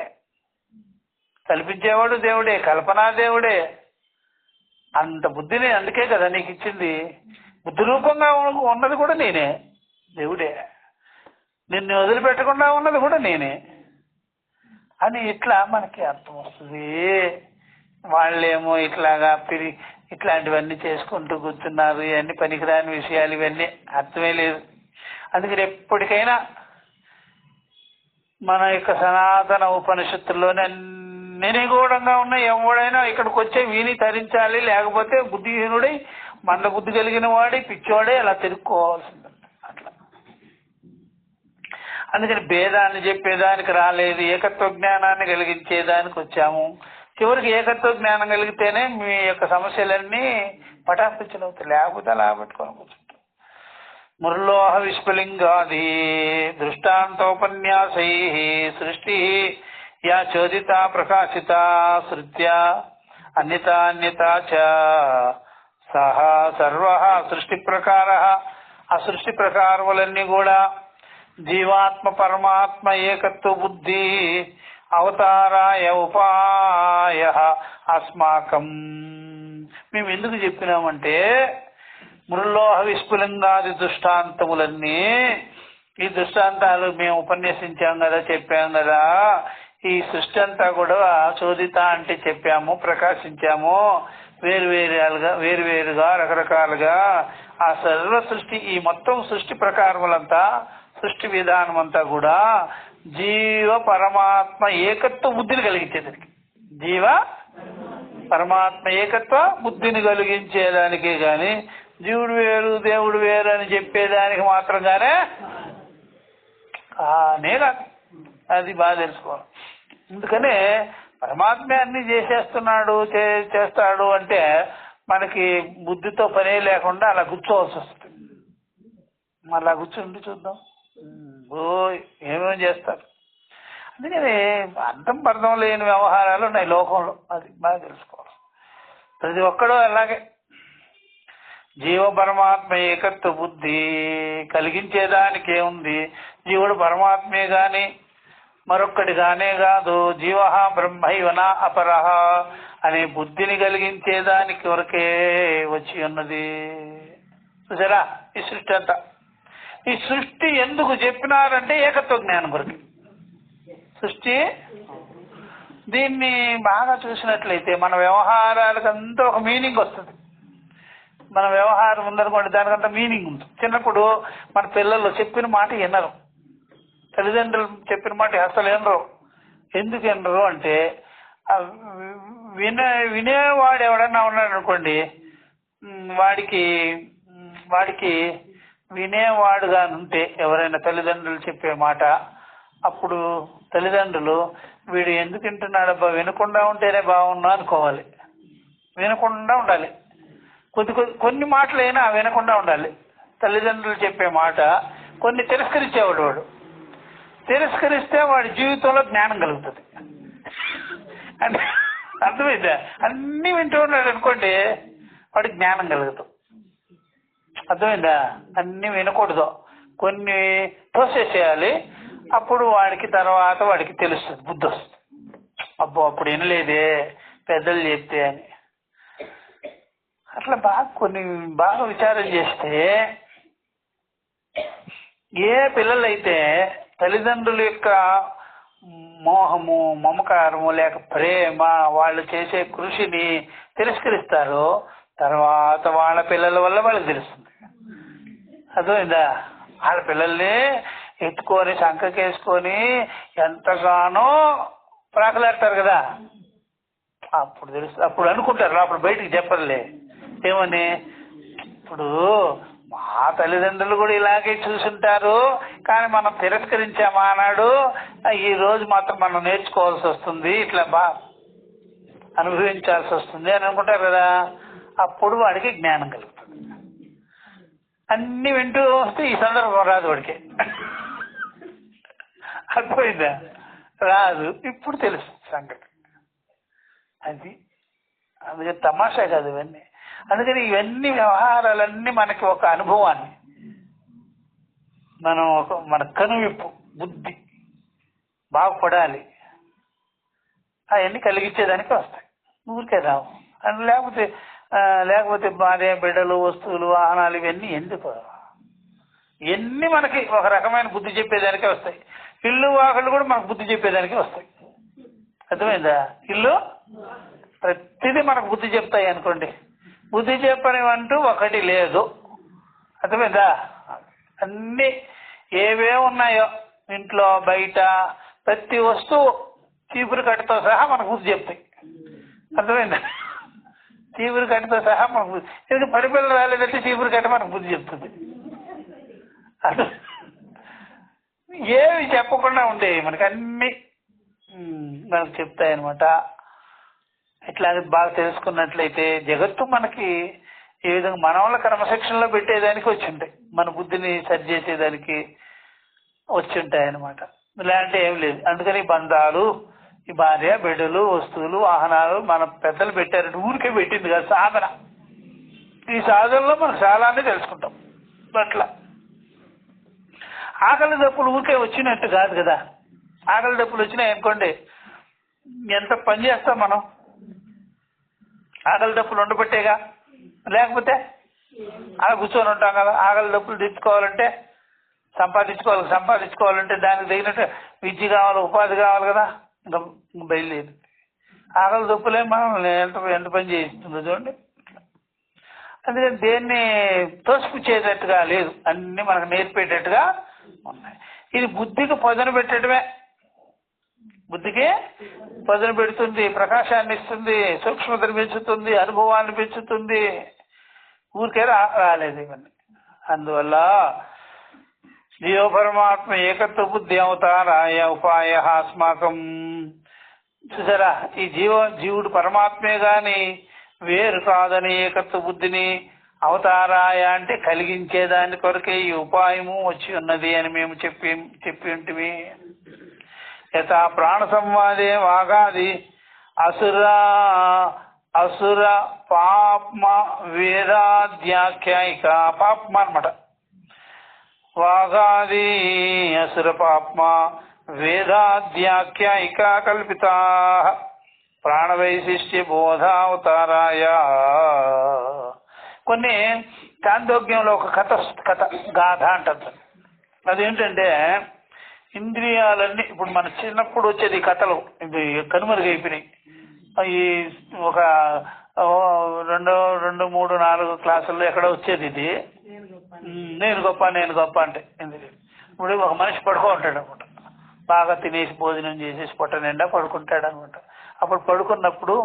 A: కల్పించేవాడు దేవుడే, కల్పనా దేవుడే. అంత బుద్ధిని అందుకే కదా నీకు ఇచ్చింది. బుద్ధి రూపంగా ఉన్నది కూడా నేనే, దేవుడే. నిన్ను వదిలిపెట్టకుండా ఉన్నది కూడా నేనే అని ఇట్లా మనకి అర్థం వస్తుంది. వాళ్ళేమో ఇట్లాగా ఇట్లాంటివన్నీ చేసుకుంటూ కూర్చున్నారు. ఇవన్నీ పనికిరాని విషయాలు, ఇవన్నీ అర్థమే లేదు. అందుకని ఎప్పటికైనా మన యొక్క సనాతన ఉపనిషత్తుల్లోనే అన్ని నిగూఢంగా ఉన్న ఎవడైనా ఇక్కడికి వచ్చే వీని తరించాలి, లేకపోతే బుద్ధిహీనుడై మంద బుద్ధి కలిగిన వాడి పిచ్చోడే అలా తిరుక్కోవాల్సింది. అట్లా అందుకని భేదాన్ని చెప్పేదానికి రాలేదు, ఏకత్వ జ్ఞానాన్ని కలిగించేదానికి వచ్చాము. చివరికి ఏకత్వ జ్ఞానం కలిగితేనే మీ యొక్క సమస్యలన్నీ పటాపంచలవుతాయి, లేకపోతే అలా పెట్టుకొని కూర్చుంటాం. మురళోహ విస్ఫులింగాది దృష్టాంతోపన్యాసై సృష్టి యా చోదిత ప్రకాశిత శృత్యా అన్యతా చ సహ సర్వ సృష్టి ప్రకార. ఆ సృష్టి ప్రకారములన్నీ కూడా జీవాత్మ పరమాత్మ ఏకత్వ బుద్ధి అవతారాయ ఉపాయ అస్మాకం. మేము ఎందుకు చెప్పినామంటే, మృల్లోహ విస్ఫులింగాది దృష్టాంతములన్నీ, ఈ దృష్టాంతాలు మేము ఉపన్యసించాం కదా, చెప్పాం కదా. ఈ సృష్టి అంతా కూడా చోదిత అంటే చెప్పాము, ప్రకాశించాము, వేరువేరుగా రకరకాలుగా. ఆ సర్వ సృష్టి, ఈ మొత్తం సృష్టి ప్రకారములంతా, సృష్టి విధానం అంతా కూడా జీవ పరమాత్మ ఏకత్వ బుద్ధిని కలిగించేదానికి, జీవ పరమాత్మ ఏకత్వ బుద్ధిని కలిగించేదానికి గాని జీవుడు వేరు దేవుడు వేరు అని చెప్పేదానికి మాత్రంగానే కాదు. అది బాగా తెలుసుకోవాలి. అందుకనే పరమాత్మే అన్ని చేస్తాడు అంటే మనకి బుద్ధితో పనే లేకుండా అలా కూర్చోవలసి వస్తుంది. అలా కూర్చుండి చూద్దాం ఏమేమి చేస్తారు. అందుకని అర్థం లేని వ్యవహారాలు ఉన్నాయి లోకంలో, అది బాగా తెలుసుకోవాలి. ప్రతి ఒక్కడూ అలాగే జీవ పరమాత్మ ఏకత్వ బుద్ధి కలిగించేదానికి ఏముంది? జీవుడు పరమాత్మే గాని మరొక్కటి గానే కాదు, జీవ బ్రహ్మైవన అపరహ అనే బుద్ధిని కలిగించేదానికి వరకే వచ్చి ఉన్నది. చూసారా ఈ సృష్టి అంతా. ఈ సృష్టి ఎందుకు చెప్పినారంటే ఏకత్వ జ్ఞానం కొరకు సృష్టి. దీన్ని బాగా చూసినట్లయితే మన వ్యవహారాలకంతా ఒక మీనింగ్ వస్తుంది. మన వ్యవహారం ఉందనుకోండి, దానికంతా మీనింగ్ ఉంటుంది. చిన్నప్పుడు మన పిల్లలు చెప్పిన మాట వినరు, తల్లిదండ్రులు చెప్పిన మాట అసలు వినరు. ఎందుకు వినరు అంటే, వినేవాడు ఎవడన్నా ఉన్నాడు అనుకోండి, వాడికి వినేవాడుగా ఉంటే ఎవరైనా తల్లిదండ్రులు చెప్పే మాట, అప్పుడు తల్లిదండ్రులు వీడు ఎందుకు వింటున్నాడబ్బా, వినకుండా ఉంటేనే బాగున్నా అనుకోవాలి. వినకుండా ఉండాలి. కొన్ని మాటలైనా వినకుండా ఉండాలి. తల్లిదండ్రులు చెప్పే మాట కొన్ని తిరస్కరించేవాడు. వాడు తిరస్కరిస్తే వాడి జీవితంలో జ్ఞానం కలుగుతుంది. అంటే అర్థమైందా? అన్నీ వింటూ ఉన్నాడు అనుకోండి, వాడికి జ్ఞానం కలుగుతాం. అర్థమైందా? అన్నీ వినకూడదు, కొన్ని తోసేసేయాలి. అప్పుడు తర్వాత వాడికి తెలుస్తుంది, బుద్ధి వస్తుంది. అబ్బో అప్పుడు వినలేదే పెద్దలు చెప్తే అని. అట్లా బాగా విచారం చేస్తే ఏ పిల్లలైతే తల్లిదండ్రుల యొక్క మోహము, మమకారము లేక ప్రేమ, వాళ్ళు చేసే కృషిని తిరస్కరిస్తారో తర్వాత వాళ్ళ పిల్లల వల్ల వాళ్ళకి తెలుస్తుంది. అర్థమైందా? వాళ్ళ పిల్లల్ని ఎత్తుకొని సంకకేసుకొని ఎంతగానో ప్రాకలాడతారు కదా, అప్పుడు తెలుస్తుంది. అప్పుడు అనుకుంటారు, అప్పుడు బయటికి చెప్పరులే ఏమని. ఇప్పుడు మా తల్లిదండ్రులు కూడా ఇలాగే చూసుంటారు, కానీ మనం తిరస్కరించామా అన్నాడు, ఈ రోజు మాత్రం మనం నేర్చుకోవాల్సి వస్తుంది, ఇట్లా అనుభవించాల్సి వస్తుంది అని అనుకుంటారు కదా. అప్పుడు వాడికి జ్ఞానం కలుగుతుంది. అన్ని వింటూ వస్తే ఈ సందర్భం రాదు వాడికి. అర్థమైందా? రాదు. ఇప్పుడు తెలుస్తుంది సంగతి. అది అందుకని తమాషా కాదు ఇవన్నీ. అందుకని ఇవన్నీ వ్యవహారాలన్నీ మనకి ఒక అనుభవాన్ని, మనం మన కనువిప్పు, బుద్ధి బాగుపడాలి, అవన్నీ కలిగించేదానికి వస్తాయి, ఊరికే రావు. అని లేకపోతే భార్య, బిడ్డలు, వస్తువులు, వాహనాలు ఇవన్నీ ఎందుకు? ఇవన్నీ మనకి ఒక రకమైన బుద్ధి చెప్పేదానికే వస్తాయి. ఇల్లు వాకిళ్ళు కూడా మనకు బుద్ధి చెప్పేదానికే వస్తాయి. అర్థమైందా? ఇల్లు ప్రతిదీ మనకు బుద్ధి చెప్తాయి అనుకోండి. బుద్ధి చెప్పనివంటూ ఒకటి లేదు. అర్థమైందా? అన్నీ ఏవేవి ఉన్నాయో ఇంట్లో బయట ప్రతి వస్తువు చీపురు కట్టతో సహా మనకు బుద్ధి చెప్తాయి. అర్థమైందా? చీపురు కట్టతో సహా మనకు బుద్ధి. ఎందుకంటే పరిపిల్లలు రాలేదంటే చీపురు కట్ట మనకు బుద్ధి చెప్తుంది. ఏవి చెప్పకుండా ఉండేవి మనకి అన్నీ మనకు చెప్తాయన్నమాట. ఇట్లా బాగా తెలుసుకున్నట్లయితే జగత్తు మనకి ఏ విధంగా మన వల్ల క్రమశిక్షణలో పెట్టేదానికి వచ్చి ఉంటాయి, మన బుద్ధిని సరి చేసేదానికి వచ్చి ఉంటాయి అన్నమాట. ఇలాంటి ఏం లేదు. అందుకని బంధాలు, ఈ భార్య, బిడ్డలు, వస్తువులు, వాహనాలు మన పెద్దలు పెట్టారంటే ఊరికే పెట్టింది కదా సాధన. ఈ సాధనలో మనం చాలానే తెలుసుకుంటాం. అట్లా ఆకలి దప్పులు ఊరికే వచ్చినట్టు కాదు కదా. ఆకలి దప్పులు వచ్చినాయి అనుకోండి, ఎంత పని చేస్తాం మనం. ఆకలి దప్పులు ఉండబట్టేగా, లేకపోతే అలా కూర్చొని ఉంటాం కదా. ఆకలి దప్పులు తెచ్చుకోవాలంటే సంపాదించుకోవాలంటే దానికి తగినట్టు విద్య కావాలి, ఉపాధి కావాలి కదా. ఇంకా బయలుదేరి ఆకలి దప్పులే మనం ఎంత పని చేయిస్తుందో చూడండి. అందుకని దేన్ని తోసిపుచ్చేటట్టుగా లేదు, అన్ని మనకు నేర్పేటట్టుగా ఉన్నాయి. ఇది బుద్ధికి పదును పెట్టడమే. బుద్ధికి పదును పెడుతుంది, ప్రకాశాన్ని ఇస్తుంది, సూక్ష్మతను పెంచుతుంది, అనుభవాన్ని పెంచుతుంది. ఊరికే రాలేదు ఇవన్నీ. అందువల్ల జీవ పరమాత్మ ఏకత్వ బుద్ధి అవతారాయ ఉపాయ అస్మాకం. చూసారా, ఈ జీవుడు పరమాత్మే గాని వేరు కాదని ఏకత్వ బుద్ధిని అవతారాయ అంటే కలిగించేదాని కొరకే ఈ ఉపాయము వచ్చి ఉన్నది అని మేము చెప్పి ఉంటిమి. యథా ప్రాణ సంవాదే వాగాది అసుర పాప్మ వేదాధ్యాఖ్యాయిక. పాప్మ అనమాట. వాగాది అసుర పాప్మ వేదాధ్యాఖ్యాయిక కల్పితా ప్రాణవైశిష్ట్య బోధావతారాయ. కొన్ని చాందోగ్యంలో ఒక కథ గాథ అంటారు. అదేంటంటే ఇంద్రియాలన్నీ ఇప్పుడు మన చిన్నప్పుడు వచ్చేది కథలు ఇది కనుమరుగైపోయినాయి. ఈ ఒక 2, 3, 4 క్లాసుల్లో ఎక్కడ వచ్చేది ఇది నేను గొప్ప అంటే. ఇప్పుడు ఒక మనిషి పడుకో ఉంటాడు అనమాట, బాగా తినేసి భోజనం చేసేసి పొట్ట నిండా పడుకుంటాడు అనమాట. అప్పుడు పడుకున్నప్పుడు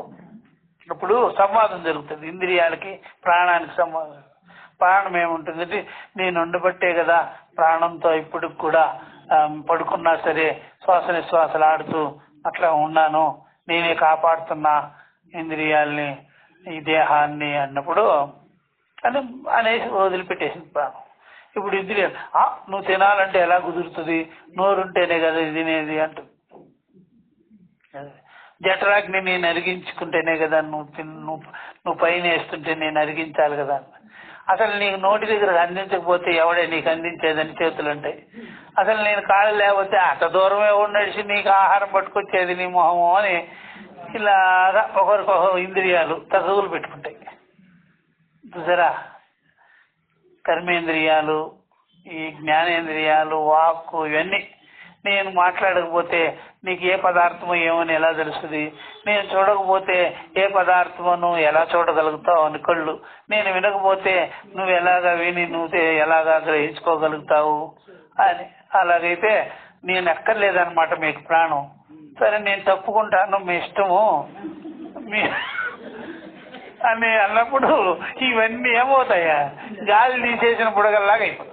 A: సంవాదం జరుగుతుంది, ఇంద్రియాలకి ప్రాణానికి సంవాదం. ప్రాణం ఏముంటుందంటే నేను ఉండబట్టే కదా ప్రాణంతో ఇప్పటికి కూడా పడుకున్నా సరే శ్వాస నిశ్వాసలు ఆడుతూ అట్లా ఉన్నాను, నేనే కాపాడుతున్నా ఇంద్రియాలని, ఈ దేహాన్ని అన్నప్పుడు అనేసి వదిలిపెట్టేసింది ప్రాణం. ఇప్పుడు ఇంద్రియాలు నువ్వు తినాలంటే ఎలా కుదురుతుంది, నోరుంటేనే కదా తినేది అంటుంది. జఠరాగ్ని నేను అరిగించుకుంటేనే కదా నువ్వు పైన వేస్తుంటే నేను అరిగించాలి కదా. అసలు నీకు నోటి దగ్గర అందించకపోతే ఎవడే నీకు అందించేదని చేతులు ఉంటాయి. అసలు నేను కాళ్ళు లేకపోతే అంత దూరమే నడిచి నీకు ఆహారం పట్టుకొచ్చేది నీ మొహము అని ఇలాగా ఒకరికొకరు ఇంద్రియాలు తగులు పెట్టుకుంటాయి. చూసారా, కర్మేంద్రియాలు, ఈ జ్ఞానేంద్రియాలు, వాక్కు, ఇవన్నీ. నేను మాట్లాడకపోతే నీకు ఏ పదార్థమో ఏమని ఎలా తెలుస్తుంది? నేను చూడకపోతే ఏ పదార్థమో నువ్వు ఎలా చూడగలుగుతావు అని కళ్ళు. నేను వినకపోతే నువ్వు ఎలాగా విని నువ్వు ఎలాగా గ్రహించుకోగలుగుతావు అని. అలాగైతే నేను ఎక్కర్లేదన్నమాట మీకు ప్రాణం. సరే నేను తప్పుకుంటాను, మీ ఇష్టము మీ అని అన్నప్పుడు ఇవన్నీ ఏమవుతాయా? గాలి తీసేసిన బుడగల్లాగా అయిపోతుంది.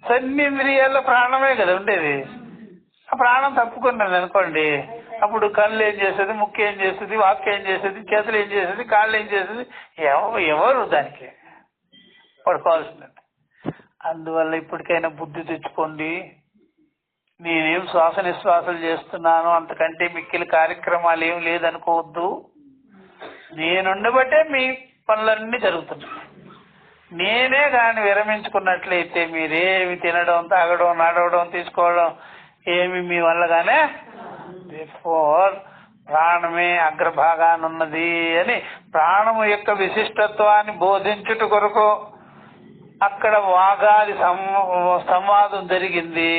A: సన్నింద్రియాల్లో ప్రాణమే కదా ఉండేది. ఆ ప్రాణం తప్పుకున్నది అనుకోండి, అప్పుడు కళ్ళు ఏం చేస్తుంది, ముక్కు ఏం చేస్తుంది, వాక్కు ఏం చేస్తుంది, చేతులు ఏం చేస్తుంది, కాళ్ళు ఏం చేస్తుంది? ఎవరు దానికి పడుకోవాల్సిందండి. అందువల్ల ఇప్పటికైనా బుద్ధి తెచ్చుకోండి. నేనేం శ్వాస నిశ్వాసాలు చేస్తున్నాను, అంతకంటే మిక్కిలి కార్యక్రమాలు ఏం లేదనుకోవద్దు. నేనుండబట్టే మీ పనులన్నీ జరుగుతున్నాయి. నేనే కానీ విరమించుకున్నట్లయితే మీరేమి తినడం, తాగడం, నడవడం, తీసుకోవడం ఏమి మీ వల్లగానే. ప్రాణమే అగ్రభాగానున్నది అని ప్రాణము యొక్క విశిష్టత్వాన్ని బోధించుట కొరకు అక్కడ వాగాది సంవాదం జరిగింది.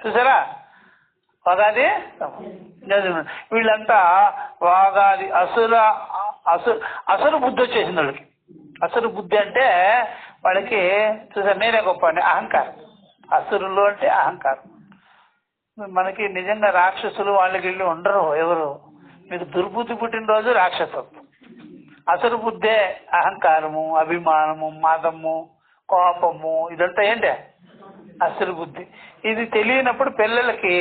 A: చూసారా, వాగాది వీళ్ళంతా వాగాది అసురు బుద్ధి వచ్చేసింది వాళ్ళకి. అసురు బుద్ధి అంటే వాళ్ళకి చూసారు, నేనే గొప్ప అని అహంకారం. అసురులు అంటే అహంకారం. మనకి నిజంగా రాక్షసులు వాళ్ళకి వెళ్ళి ఉండరు ఎవరు. మీకు దుర్బుద్ధి పుట్టినరోజు రాక్షసత్వం. అసురు బుద్ధే అహంకారము, అభిమానము, మదము, కోపము, ఇదంతా ఏంటి అసురు బుద్ధి. ఇది తెలియనప్పుడు పిల్లలకి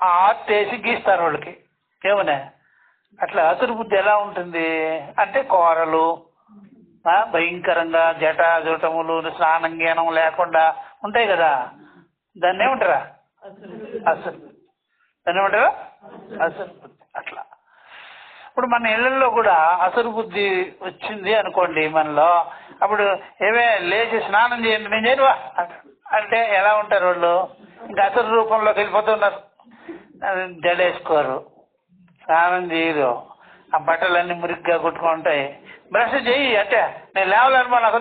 A: ఆ ఆర్ట్ వేసి గీస్తారు వాళ్ళకి ఏమనే. అట్లా అసురు బుద్ధి ఎలా ఉంటుంది అంటే కోరలు, భయంకరంగా జటాజుటములు, స్నానం జ్ఞానం లేకుండా ఉంటాయి కదా. దాన్ని ఏమంటారా? అసురు. దాన్ని ఏమంటారా? అసురు బుద్ధి. అట్లా ఇప్పుడు మన ఇళ్లలో కూడా అసురు బుద్ధి వచ్చింది అనుకోండి మనలో. అప్పుడు ఏమే లేచి స్నానం చేయండి, నేను చేయనువా అంటే ఎలా ఉంటారు వాళ్ళు? ఇంకా అసురు రూపంలోకి వెళ్ళిపోతున్నారు. జడేసుకోరు, స్నానం చేయరు, ఆ బట్టలన్నీ మురిగ్గా కుట్టుకుంటాయి. బ్రష్ చెయ్యి అంటే నేను లేవలేను మా నాకు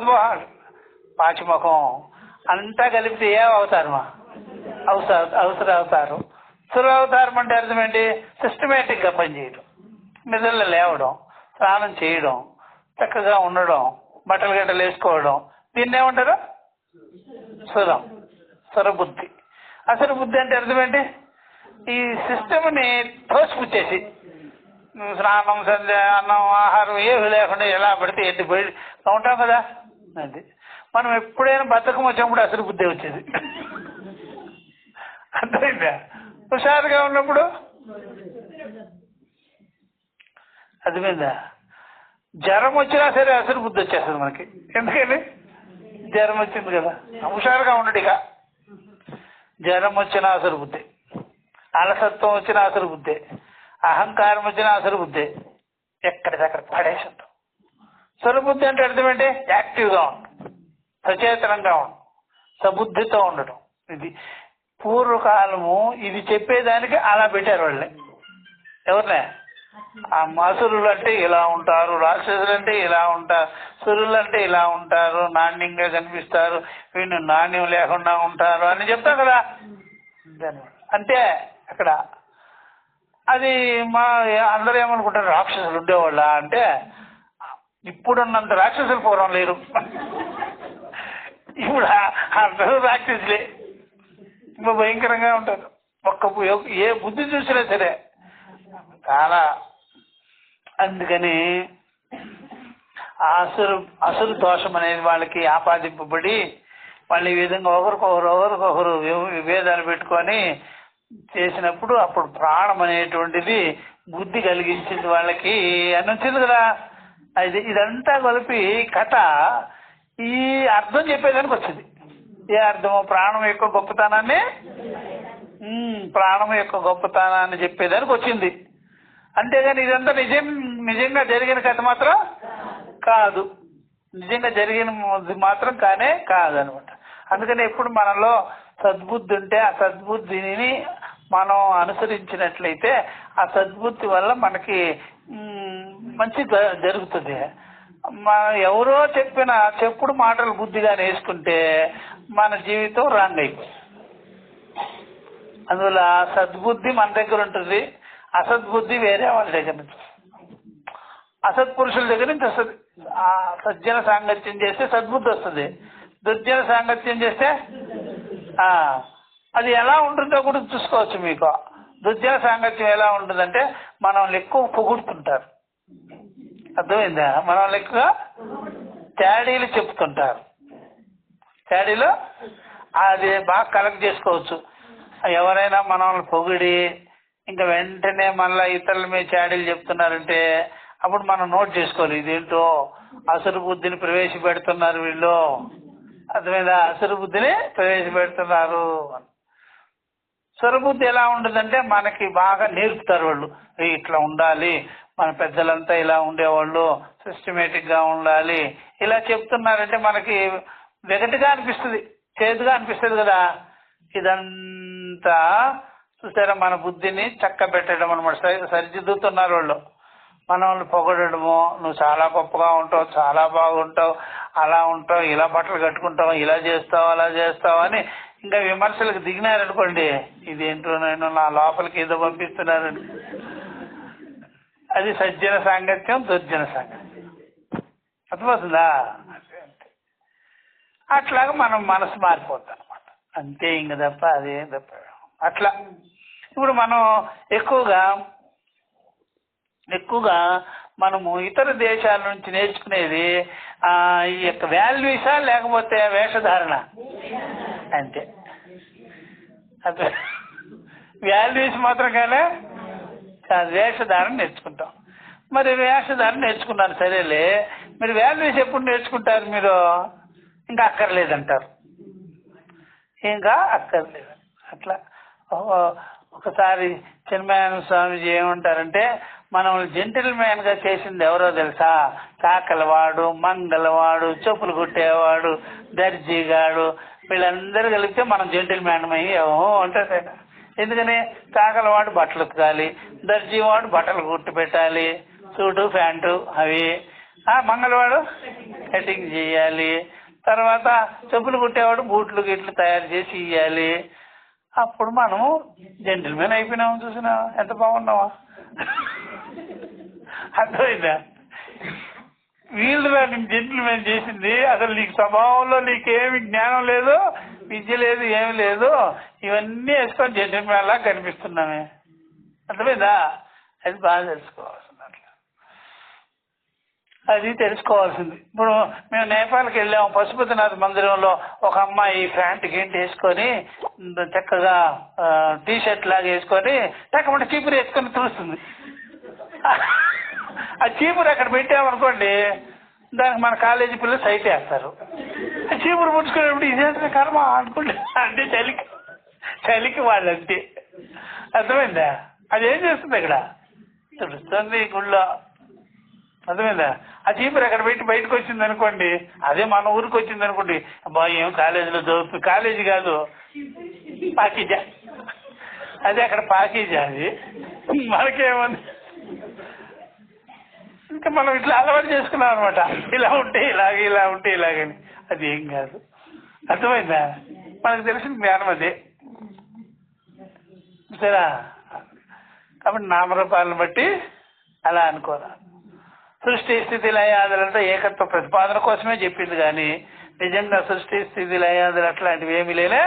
A: పాచిముఖం అంతా కలిపితే ఏం అవుతారు? అవసరం అవుతారు. సుర అవతారం అంటే అర్థం ఏంటి? సిస్టమేటిక్గా పనిచేయడం, నిద్రలో లేవడం, స్నానం చేయడం, చక్కగా ఉండడం, బట్టలు గట్టలు వేసుకోవడం. దీన్ని ఏమంటారు? సురబుద్ధి. అసలు బుద్ధి అంటే అర్థం ఏంటి? ఈ సిస్టమ్ని తోసిపుచ్చేసి స్నానం, సంధ్య, అన్నం, ఆహారం ఏమి లేకుండా ఎలా పడితే ఎట్టి బయట ఉంటాం కదా. అది మనం ఎప్పుడైనా బద్ధకం వచ్చినప్పుడు అసలు బుద్ధి వచ్చేది. అర్థమైందా? హుషారుగా ఉన్నప్పుడు అర్థమైందా? జ్వరం వచ్చినా సరే అసలు బుద్ధి వచ్చేస్తుంది మనకి. ఎందుకని? జ్వరం వచ్చింది కదా, హుషారుగా ఉండడు. ఇక జ్వరం వచ్చిన అసలు బుద్ధి, అలసత్వం వచ్చిన అసలు బుద్ధి, అహంకారం వచ్చిన అసలు బుద్ధి, ఎక్కడిదక్కడ పడేసి ఉంటాం. సురబుద్ధి అంటే అర్థం ఏంటి? యాక్టివ్గా ఉండడం, సచేతనంగా ఉండడం, సబుద్ధితో ఉండడం. ఇది పూర్వకాలము ఇది చెప్పేదానికి అలా పెట్టారు వాళ్ళని. ఎవరినే? ఆ అసురులు అంటే ఇలా ఉంటారు, రాక్షసులు అంటే ఇలా ఉంటారు, సురులు అంటే ఇలా ఉంటారు, నాణ్యంగా కనిపిస్తారు, వీళ్ళు నాణ్యం లేకుండా ఉంటారు అని చెప్తాం కదా. అంటే అక్కడ అది అందరూ ఏమనుకుంటారు, రాక్షసులు ఉండేవాళ్ళ అంటే ఇప్పుడున్నంత రాక్షసులు పూర్వం లేరు. ఇప్పుడు అందరూ రాక్షసులే, ఇంకా భయంకరంగా ఉంటారు. ఏ బుద్ధి చూసినా సరే చాలా. అందుకని అసురు దోషం అనేది వాళ్ళకి ఆపాదింపబడి వాళ్ళు ఈ విధంగా ఒకరికొకరు విభేదాలు పెట్టుకొని చేసినప్పుడు అప్పుడు ప్రాణం అనేటువంటిది బుద్ధి కలిగించింది వాళ్ళకి అని వచ్చింది కదా. ఇదంతా కలిపి కథ ఈ అర్థం చెప్పేదానికి వచ్చింది. ఏ అర్థము? ప్రాణం యొక్క గొప్పతనాన్ని ప్రాణం యొక్క గొప్పతనాన్ని చెప్పేదానికి వచ్చింది. అంతేగాని ఇదంతా నిజంగా జరిగిన కథ మాత్రం కాదు, నిజంగా జరిగిన మాత్రం కానే కాదనమాట. అందుకని ఎప్పుడు మనలో సద్బుద్ధి ఉంటే ఆ సద్బుద్ధిని మనం అనుసరించినట్లయితే ఆ సద్బుద్ధి వల్ల మనకి మంచి జరుగుతుంది. ఎవరో చెప్పిన చెప్పుడు మాటలు బుద్ధిగా నేర్చుకుంటే మన జీవితం రాంగ్ అయిపోయింది. అందువల్ల సద్బుద్ధి మన దగ్గర ఉంటుంది, అసద్బుద్ధి వేరే వాళ్ళ దగ్గర నుంచి, అసత్పురుషుల దగ్గర నుంచి వస్తుంది. ఆ సజ్జన సాంగత్యం చేస్తే సద్బుద్ధి వస్తుంది, దుర్జన సాంగత్యం చేస్తే అది ఎలా ఉంటుందో కూడా చూసుకోవచ్చు. మీకు దుర్జన సాంగత్యం ఎలా ఉంటుందంటే మనల్ని ఎక్కువ పొగుడుతుంటారు, అర్థమైందా? మనల్ని ఎక్కువ తేడీలు చెప్తుంటారు. తేడీలు అది బాగా కలెక్ట్ చేసుకోవచ్చు. ఎవరైనా మనల్ని పొగిడి ఇంకా వెంటనే మళ్ళీ ఇతరుల మీద చాడీలు చెప్తున్నారంటే అప్పుడు మనం నోట్ చేసుకోవాలి, ఇదేంటో అసురు బుద్ధిని ప్రవేశపెడుతున్నారు వీళ్ళు, అర్థమైందా? అసురు బుద్ధిని ప్రవేశపెడుతున్నారు. సురబుద్ధి ఎలా ఉంటుందంటే మనకి బాగా నేర్పుతారు వాళ్ళు, ఇట్లా ఉండాలి, మన పెద్దలంతా ఇలా ఉండేవాళ్ళు, సిస్టమేటిక్ గా ఉండాలి, ఇలా చెప్తున్నారంటే మనకి వెగటిగా అనిపిస్తుంది, చేదుగా అనిపిస్తుంది కదా. ఇదంతా చూసారా మన బుద్ధిని చక్క పెట్టడం అనమాట, సరిదిద్దుతున్నారు వాళ్ళు. మనల్ని పొగడము, నువ్వు చాలా గొప్పగా ఉంటావు, చాలా బాగుంటావు, అలా ఉంటావు, ఇలా బట్టలు కట్టుకుంటావు, ఇలా చేస్తావు, అలా చేస్తావు అని ఇంకా విమర్శలకు దిగినారనుకోండి, ఇదేంటో నేను నా లోపలికి ఏదో పంపిస్తున్నారని. అది సజ్జన సాంగత్యం, దుర్జన సాంగత్యం. అర్థమవుతుందా? అట్లాగా మనం మనసు మారిపోతాం అనమాట, అంతే. ఇంక తప్ప అదేం తప్ప అట్లా. ఇప్పుడు మనం ఎక్కువగా మనము ఇతర దేశాల నుంచి నేర్చుకునేది ఈ యొక్క వాల్యూసా లేకపోతే వేషధారణ? అంతే. అదే వాల్యూస్ మాత్రం కానీ వేషధారణ నేర్చుకుంటాం. మరి వేషధారణ నేర్చుకున్నారు సరేలే, మీరు వాల్యూస్ ఎప్పుడు నేర్చుకుంటారు? మీరు ఇంకా అక్కర్లేదంటారు, ఇంకా అక్కర్లేదు. అట్లా ఒకసారి చిన్మయానంద స్వామిజీ ఏమంటారంటే, మనల్ని జెంటిల్ మ్యాన్ గా చేసింది ఎవరో తెలుసా? కాకలవాడు, మంగళవాడు, చెప్పులు కుట్టేవాడు, దర్జీగాడు, వీళ్ళందరూ కలిపితే మనం జెంటిల్ మ్యాన్ అయ్యేమో అంటారు. ఎందుకని? కాకలవాడు బట్టలు ఉతకాలి, దర్జీ వాడు బట్టలు కుట్టి పెట్టాలి, సూటు ప్యాంటు అవి, మంగళవాడు కటింగ్ చేయాలి, తర్వాత చెప్పులు కుట్టేవాడు బూట్లు గిట్లు తయారు చేసి ఇవ్వాలి. అప్పుడు మనము జెంటిల్మెన్ అయిపోయినాము. చూసినా ఎంత బాగున్నావా? అర్థమైందా? వీళ్ళు నీకు జెంటిల్మెన్ చేసింది, అసలు నీకు స్వభావంలో నీకేమి జ్ఞానం లేదు, విద్య లేదు, ఏమి లేదు, ఇవన్నీ వేసుకొని జెంటిల్మెన్ లా కనిపిస్తున్నామే. అర్థమైందా? అది బాగా తెలుసుకోవాల్సింది. అట్లా అది తెలుసుకోవాల్సింది. ఇప్పుడు మేము నేపాల్కి వెళ్ళాము, పశుపతినాథ్ మందిరంలో ఒక అమ్మాయి ప్యాంట్ గేంటి వేసుకొని చక్కగా టీ షర్ట్ లాగా వేసుకొని లేకపోతే చీపురు వేసుకొని చూస్తుంది. ఆ చీపురు అక్కడ పెట్టామనుకోండి, దానికి మన కాలేజీ పిల్లలు సైట్ వేస్తారు. చీపురు పుచ్చుకునేప్పుడు ఇదేంటి కర్మ అనుకోండి, అంటే చలికి వాళ్ళు అంతే. అర్థమైందా? అదేం చేస్తుంది? ఇక్కడ తుడుస్తుంది గుళ్ళో. అర్థమైందా? ఆ చీపురు అక్కడ పెట్టి బయటకు వచ్చింది అనుకోండి, అదే మన ఊరికి వచ్చింది అనుకోండి, అబ్బా ఏం కాలేజీలో చదువుతుంది, కాలేజీ కాదు పాకీజా, అదే అక్కడ పాకీజా. అది మనకేముంది, ఇంకా మనం ఇట్లా అలవాటు చేసుకున్నాం అనమాట, ఇలా ఉంటే ఇలాగే, ఇలా ఉంటే ఇలాగని. అది ఏం కాదు. అర్థమైందా? మనకు తెలిసిన జ్ఞానం అదే. సరే, కాబట్టి నామరూపాలను బట్టి అలా అనుకోరా. సృష్టి స్థితి లయాదులంతా ఏకత్వ ప్రతిపాదన కోసమే చెప్పింది, కానీ నిజంగా సృష్టి స్థితి లయాదులు అట్లాంటివి ఏమి లేనే.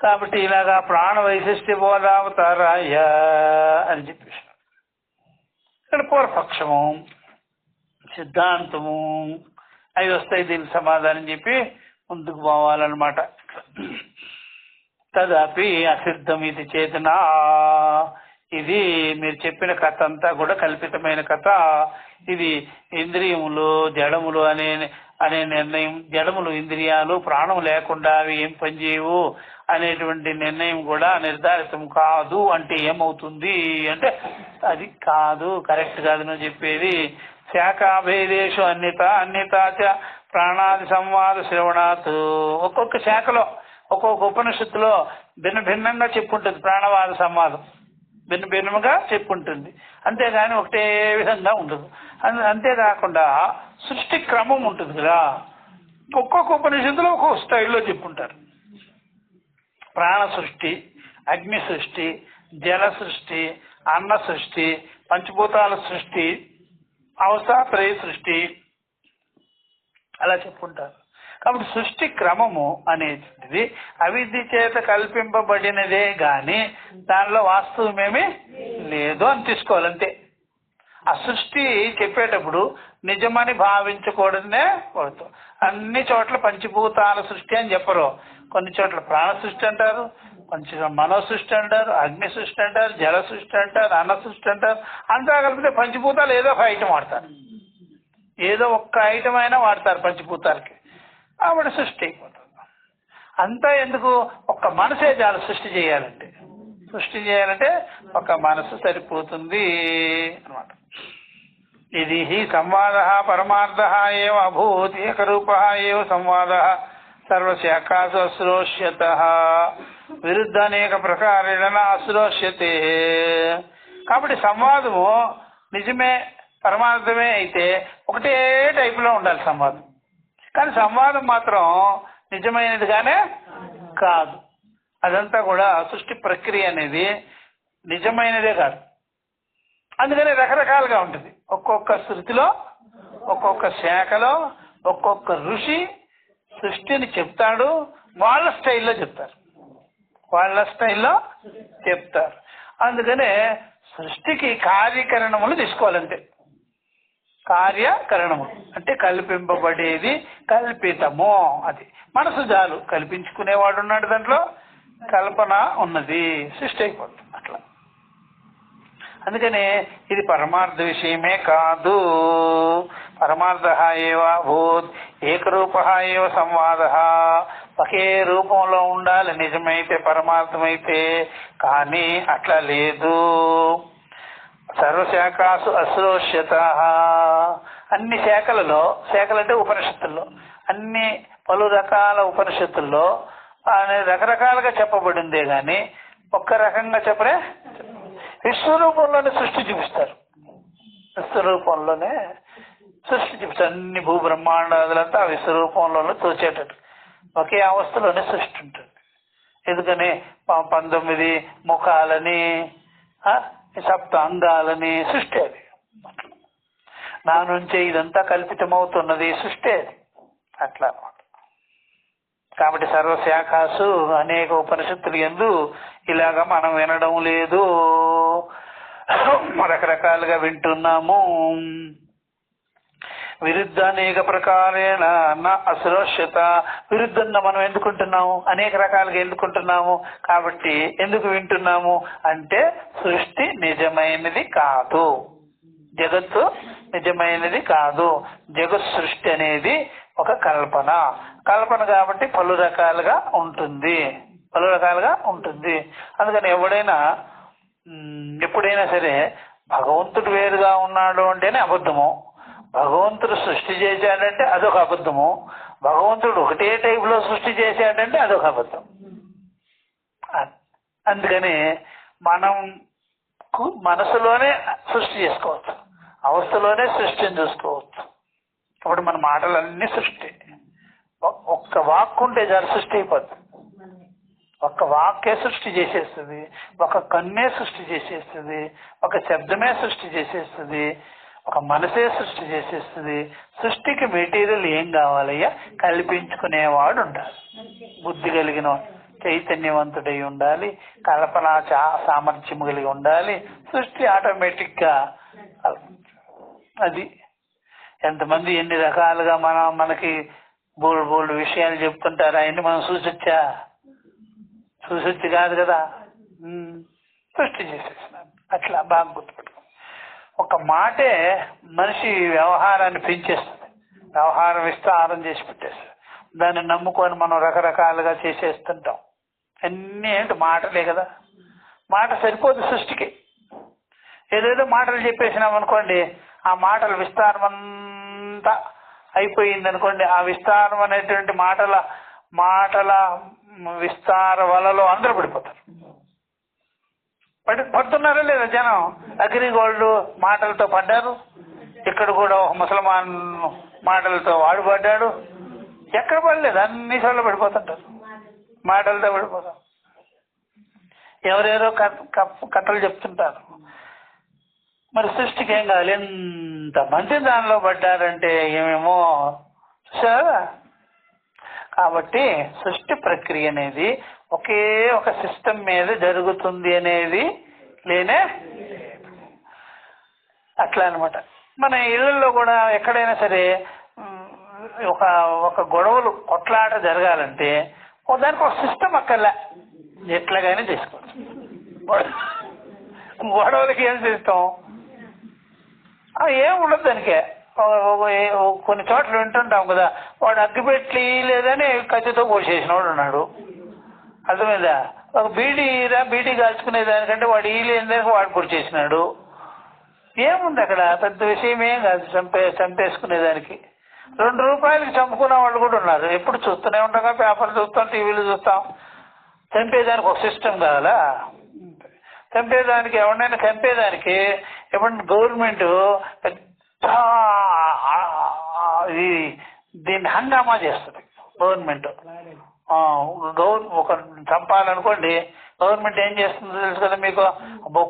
A: కాబట్టి ఇలాగా ప్రాణ వైశిష్ట్య బోధావతారాయ అని చెప్పేసి ఇక్కడ పూర్వపక్షము, సిద్ధాంతము అవి వస్తాయి. దీనికి సమాధానం చెప్పి ముందుకు పోవాలన్నమాట. తదపి అసిద్ధం ఇది చేతన, ఇది మీరు చెప్పిన కథ అంతా కూడా కల్పితమైన కథ. ఇది ఇంద్రియములు జడములు అనే అనే నిర్ణయం, జడములు ఇంద్రియాలు ప్రాణం లేకుండా అవి ఏం పనిచేయవు అనేటువంటి నిర్ణయం కూడా నిర్ధారితం కాదు. అంటే ఏమవుతుంది అంటే అది కాదు, కరెక్ట్ కాదు నువ్వు చెప్పేది. శాఖాభేదేశు అన్యతాచ ప్రాణాది సంవాద శ్రవణాత్. ఒక్కొక్క శాఖలో ఒక్కొక్క ఉపనిషత్తులో భిన్నంగా చెప్పుంటుంది ప్రాణవాద సంవాదం, భిన్నముగా చెప్పుంటుంది. అంతేగాని ఒకటే విధంగా ఉండదు. అంతేకాకుండా సృష్టి క్రమం ఉంటుంది కదా, ఒక్కొక్క ఉపనిషత్తులో ఒక్కొక్క స్టైల్లో చెప్పుంటారు. ప్రాణ సృష్టి, అగ్ని సృష్టి, జల సృష్టి, అన్న సృష్టి, పంచభూతాల సృష్టి, అవస్థాత్రయ సృష్టి అలా చెప్పుంటారు. కాబట్టి సృష్టి క్రమము అనేటువంటిది అవిద్య చేత కల్పింపబడినదే గాని దానిలో వాస్తవమేమీ లేదు అని తీసుకోవాలంతే. ఆ సృష్టి చెప్పేటప్పుడు నిజమని భావించకూడదనే పడుతుంది. అన్ని చోట్ల పంచభూతాల సృష్టి అని చెప్పరు. కొన్ని చోట్ల ప్రాణ సృష్టి అంటారు, కొంచెం మనో సృష్టి అంటారు, అగ్ని సృష్టి అంటారు, జల సృష్టి అంటారు, అన్న సృష్టి అంటారు. అంతా కలిపితే పంచభూతాలు ఏదో ఒక ఐటమ్ వాడతారు, ఏదో ఒక్క ఐటమ్ అయినా వాడతారు పంచభూతాలకి. ఆవిడ సృష్టి అయిపోతుంది. అంతా ఎందుకు? ఒక్క మనసే చాలు సృష్టి చేయాలంటే. సృష్టి చేయాలంటే ఒక మనసు సరిపోతుంది అన్నమాట. ఇది హి సంవాద పరమార్థ ఏవ అభూత్ ఏకరూప ఏవ సంవాద సర్వశాఖాసు అశ్రోష్యత విరుద్ధ అనేక ప్రకారేణ అశ్రోష్యతే. కాబట్టి సంవాదము నిజమే పరమార్థమే అయితే ఒకటే టైపులో ఉండాలి సంవాదం. కానీ సంవాదం మాత్రం నిజమైనదిగానే కాదు. అదంతా కూడా సృష్టి ప్రక్రియ అనేది నిజమైనదే కాదు. అందుకని రకరకాలుగా ఉంటుంది. ఒక్కొక్క శృతిలో, ఒక్కొక్క శాఖలో, ఒక్కొక్క ఋషి సృష్టిని చెప్తాడు, వాళ్ళ స్టైల్లో చెప్తారు, వాళ్ళ స్టైల్లో చెప్తారు. అందుకనే సృష్టికి కార్యకరణములు తీసుకోవాలంటే. కార్యకరణము అంటే కల్పింపబడేది, కల్పితము. అది మనసు చాలు, కల్పించుకునేవాడు ఉన్నాడు, దాంట్లో కల్పన ఉన్నది, సృష్టి అయిపోతుంది అట్లా. అందుకనే ఇది పరమార్థ విషయమే కాదు. పరమార్థ ఏవ భూత్ ఏకరూప ఏవ సంవాద. ఒకే రూపంలో ఉండాలి నిజమైతే, పరమార్థమైతే. కానీ అట్లా లేదు. సర్వశాఖాసు అశ్రోష్యత. అన్ని శాఖలలో, శాఖలంటే ఉపనిషత్తుల్లో, అన్ని పలు రకాల ఉపనిషత్తుల్లో రకరకాలుగా చెప్పబడిందే గాని ఒక్క రకంగా చెప్పరే. విశ్వరూపంలోనే సృష్టి చూపిస్తారు, విశ్వరూపంలోనే సృష్టి చూపిస్తారు. అన్ని భూబ్రహ్మాండాదులంతా ఆ విశ్వరూపంలోనే తోచేటట్టు ఒకే అవస్థలోనే సృష్టి ఉంటుంది. ఎందుకని 19 ముఖాలని, సప్త అంగాలని సృష్టి అది. నా నుంచే ఇదంతా కల్పితమవుతున్నది సృష్టి అది అట్లా అన్నమాట. కాబట్టి సర్వశాఖాసు అనేక ఉపనిషత్తులు యందు ఇలాగా మనం వినడం లేదు, రకరకాలుగా వింటున్నాము. విరుద్ధ అనేక ప్రకారేణ అశ్రోష్యత. విరుద్ధంగా మనం ఎందుకుంటున్నాము, అనేక రకాలుగా ఎందుకుంటున్నాము. కాబట్టి ఎందుకు వింటున్నాము అంటే సృష్టి నిజమైనది కాదు, జగత్తు నిజమైనది కాదు. జగత్ సృష్టి అనేది ఒక కల్పన. కల్పన కాబట్టి పలు రకాలుగా ఉంటుంది, పలు రకాలుగా ఉంటుంది. అందుకని ఎప్పుడైనా సరే భగవంతుడు వేరుగా ఉన్నాడు అంటేనే అబద్ధము. భగవంతుడు సృష్టి చేశాడంటే అదొక అబద్ధము. భగవంతుడు ఒకటే టైపులో సృష్టి చేశాడంటే అదొక అబద్ధం. అందుకని మనం మనసులోనే సృష్టి చేసుకోవచ్చు, అవస్థలోనే సృష్టిని చూసుకోవచ్చు. ఇప్పుడు మన మాటలన్నీ సృష్టి. ఒక్క వాక్కు ఉంటే చాలు సృష్టి అయిపోతుంది. ఒక్క వాక్కే సృష్టి చేసేస్తుంది, ఒక కన్నే సృష్టి చేసేస్తుంది, ఒక శబ్దమే సృష్టి చేసేస్తుంది, ఒక మనసే సృష్టి చేసేస్తుంది. సృష్టికి మెటీరియల్ ఏం కావాలయ్యా? కల్పించుకునేవాడు ఉండాలి, బుద్ధి కలిగిన చైతన్యవంతుడై ఉండాలి, కల్పన సామర్థ్యము కలిగి ఉండాలి. సృష్టి ఆటోమేటిక్ గా అది. ఎంతమంది ఎన్ని రకాలుగా మనకి బోల్డ్ విషయాలు చెప్తుంటారు. అవన్నీ మనం చూసొచ్చి కాదు కదా, సృష్టి చేసేసినారు అట్లా బాగా గుర్తుపెట్టుకో. ఒక మాటే మనిషి వ్యవహారాన్ని పెంచేస్తుంది, వ్యవహారం విస్తారం చేసి పెట్టేస్తుంది. దాన్ని నమ్ముకొని మనం రకరకాలుగా చేసేస్తుంటాం. అన్నీ ఏంటి మాటలే కదా. మాట సరిపోదు సృష్టికి. ఏదేదో మాటలు చెప్పేసినాం అనుకోండి, ఆ మాటల విస్తారం అంతా అయిపోయింది అనుకోండి, ఆ విస్తారం అనేటువంటి మాటల విస్తార వలలో అందరూ పడిపోతారు. పడుతున్నారా లేదా జనం? అగ్రిగోల్డ్ మాటలతో పడ్డారు, ఇక్కడ కూడా ఒక ముసల్మాన్ మాటలతో వాడు పడ్డాడు. ఎక్కడ పడలేదు, అన్ని చోట్ల పడిపోతుంటారు, మాటలతో పడిపోతాం. ఎవరెవరో కథలు చెప్తుంటారు. మరి సృష్టికి ఏం కావాలి, ఎంత మంచి దానిలో పడ్డారంటే ఏమేమో చూసారా. కాబట్టి సృష్టి ప్రక్రియ అనేది ఒకే ఒక సిస్టమ్ మీద జరుగుతుంది అనేది లేనే అట్లా అనమాట. మన ఇళ్లలో కూడా ఎక్కడైనా సరే ఒక గొడవలు కొట్లాట జరగాలంటే దానికి ఒక సిస్టమ్ అక్కర్లే, ఎట్లాగైనా చేసుకోవచ్చు. గొడవలకి ఏం సిస్టమ్ ఏం ఉండదు దానికే. కొన్ని చోట్ల వింటుంటాం కదా, వాడు అగ్గిపెట్టి లేదని కత్తితో పోసేసినవాడు ఉన్నాడు. అర్థమైందా? ఒక బీడీ కాల్చుకునే దానికంటే వాడు లేదని వాడు పొడిచేసినాడు. ఏముంది అక్కడ, పెద్ద విషయం ఏం కాదు చంపేసుకునేదానికి. 2 రూపాయలకి చంపుకున్న వాళ్ళు కూడా ఉన్నారు. ఎప్పుడు చూస్తూనే ఉంటాం కదా, పేపర్ చూస్తాం, టీవీలు చూస్తాం. చంపేదానికి ఒక సిస్టమ్ కావాలా? చంపేదానికి ఎవరినైనా చంపేదానికి ఎప్పుడైనా గవర్నమెంట్ పెద్ద దీన్ని హంగామా చేస్తుంది. గవర్నమెంట్ ఒక చంపాలనుకోండి, గవర్నమెంట్ ఏం చేస్తుందో తెలుసు కదా మీకు.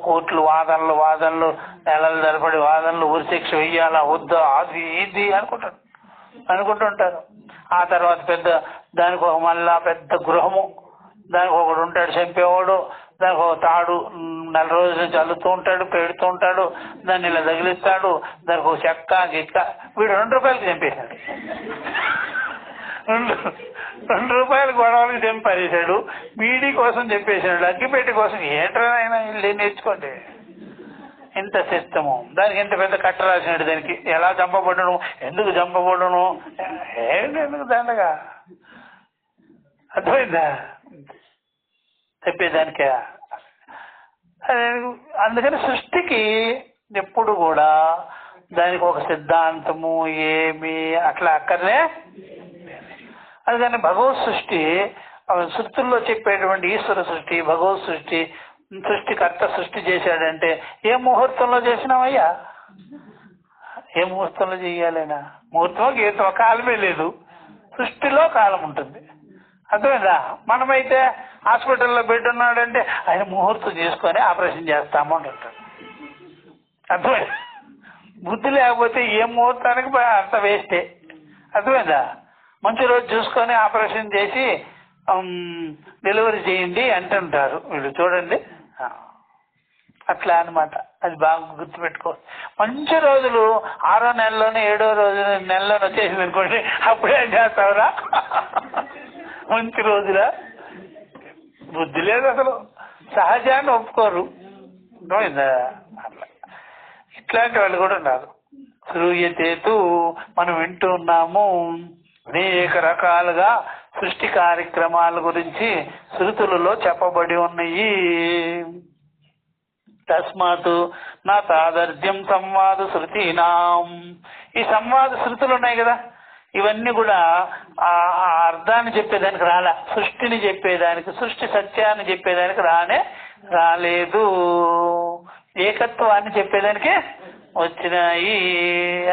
A: కోర్టులు వాదనలు నెలలు తరబడి వాదనలు, ఉరిశిక్ష వెయ్యాలా వద్దా అది ఇది అనుకుంటుంటారు. ఆ తర్వాత దానికి ఒక మళ్ళా పెద్ద గృహము, దానికి ఒకడు ఉంటాడు చంపేవాడు, దానికి ఒక తాడు 4 రోజుల నుంచి అల్లుతూ ఉంటాడు, పెడుతూ ఉంటాడు, దాన్ని ఇలా తగిలిస్తాడు, దానికి ఒక చెక్క గిక్క. వీడు 2 రూపాయలకి చంపేశాడు, 2 రూపాయలు గొడవలకి చంపేశాడు, బీడీ కోసం చెప్పేశాడు, అగ్గిపెట్టి కోసం. ఏంటైనా ఇల్లు నేర్చుకోండి. ఇంత సిస్టము, దానికి ఇంత పెద్ద కట్టరాసినాడు, దానికి ఎలా చంపబడను, ఎందుకు చంపబడను, ఎందుకు దండగా. అర్థమైందా? చెప్పేదానికే. అందుకని సృష్టికి ఎప్పుడు కూడా దానికి ఒక సిద్ధాంతము ఏమి అట్లా అక్కర్లే. అందుకని భగవత్ సృష్టి, సృష్టిల్లో చెప్పేటువంటి ఈశ్వర సృష్టి, భగవత్ సృష్టి, సృష్టికర్త సృష్టి చేశాడంటే ఏ ముహూర్తంలో చేసినామయ్యా? ఏ ముహూర్తంలో చెయ్యాలైనా? ముహూర్తం గీతం కాలమే లేదు, సృష్టిలో కాలం ఉంటుంది. అర్థమైందా? మనమైతే హాస్పిటల్లో బెడ్ ఉన్నాడంటే ఆయన ముహూర్తం చేసుకొని ఆపరేషన్ చేస్తాము అని అంటాడు. అర్థమైందా? బుద్ధి లేకపోతే ఏ ముహూర్తానికి అంత వేస్టే. అర్థమైందా? మంచి రోజు చూసుకొని ఆపరేషన్ చేసి డెలివరీ చేయండి అంటుంటారు వీళ్ళు. చూడండి, అట్లా అనమాట. అది బాగా గుర్తుపెట్టుకో. మంచి రోజులు 6వ నెలలోనే 7వ నెలలోనే వచ్చేసింది అనుకోండి, అప్పుడేం చేస్తావురా? మంచి రోజులా? బుద్ధి లేదు అసలు, సహజాన్ని ఒప్పుకోరు. అట్లా ఇట్లాంటి వాళ్ళు కూడా ఉన్నారు. శ్రూయతేతు, మనం వింటూ ఉన్నాము అనేక రకాలుగా సృష్టి కార్యక్రమాల గురించి శృతులలో చెప్పబడి ఉన్నాయి. తస్మాత్ నా తాదర్ధ్యం సంవాద శృతీనాం. ఈ సంవాద శృతులు ఉన్నాయి కదా, ఇవన్నీ కూడా ఆ అర్థాన్ని చెప్పేదానికి రాలే, సృష్టిని చెప్పేదానికి, సృష్టి సత్యాన్ని చెప్పేదానికి రాలేదు, ఏకత్వాన్ని చెప్పేదానికి వచ్చినాయి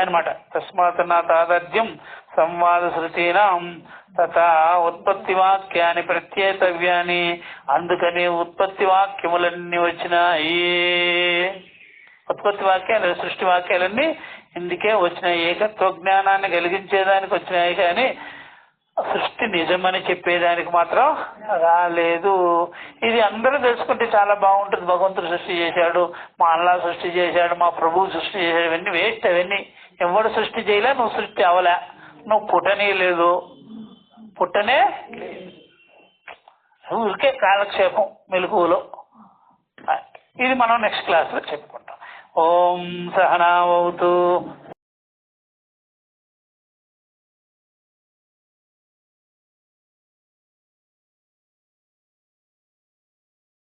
A: అనమాట. తస్మాత్ నా తాదర్ధ్యం సంవాద శృతీనాం తథా ఉత్పత్తి వాక్యాన్ని ప్రత్యేతవ్యాన్ని. అందుకని ఉత్పత్తి వాక్యములన్నీ వచ్చినాయి. ఉత్పత్తి వాక్యాలు, సృష్టి వాక్యాలన్నీ ఇందుకే వచ్చినాయి, ఏకత్వ జ్ఞానాన్ని కలిగించేదానికి వచ్చినాయి. కానీ సృష్టి నిజమని చెప్పేదానికి మాత్రం రాలేదు. ఇది అందరూ తెలుసుకుంటే చాలా బాగుంటుంది. భగవంతుడు సృష్టి చేశాడు, మా అల్లా సృష్టి చేశాడు, మా ప్రభువు సృష్టి చేశాడు, ఇవన్నీ వేస్ట్. అవన్నీ ఎవడు సృష్టి చేయలే, నువ్వు సృష్టి అవలే, నువ్వు పుట్టనే లేదు, ఊరికే కాలక్షేపం మెలకువలో. ఇది మనం నెక్స్ట్ క్లాస్లో చెప్పుకుంటాం. ఓం సహనావతు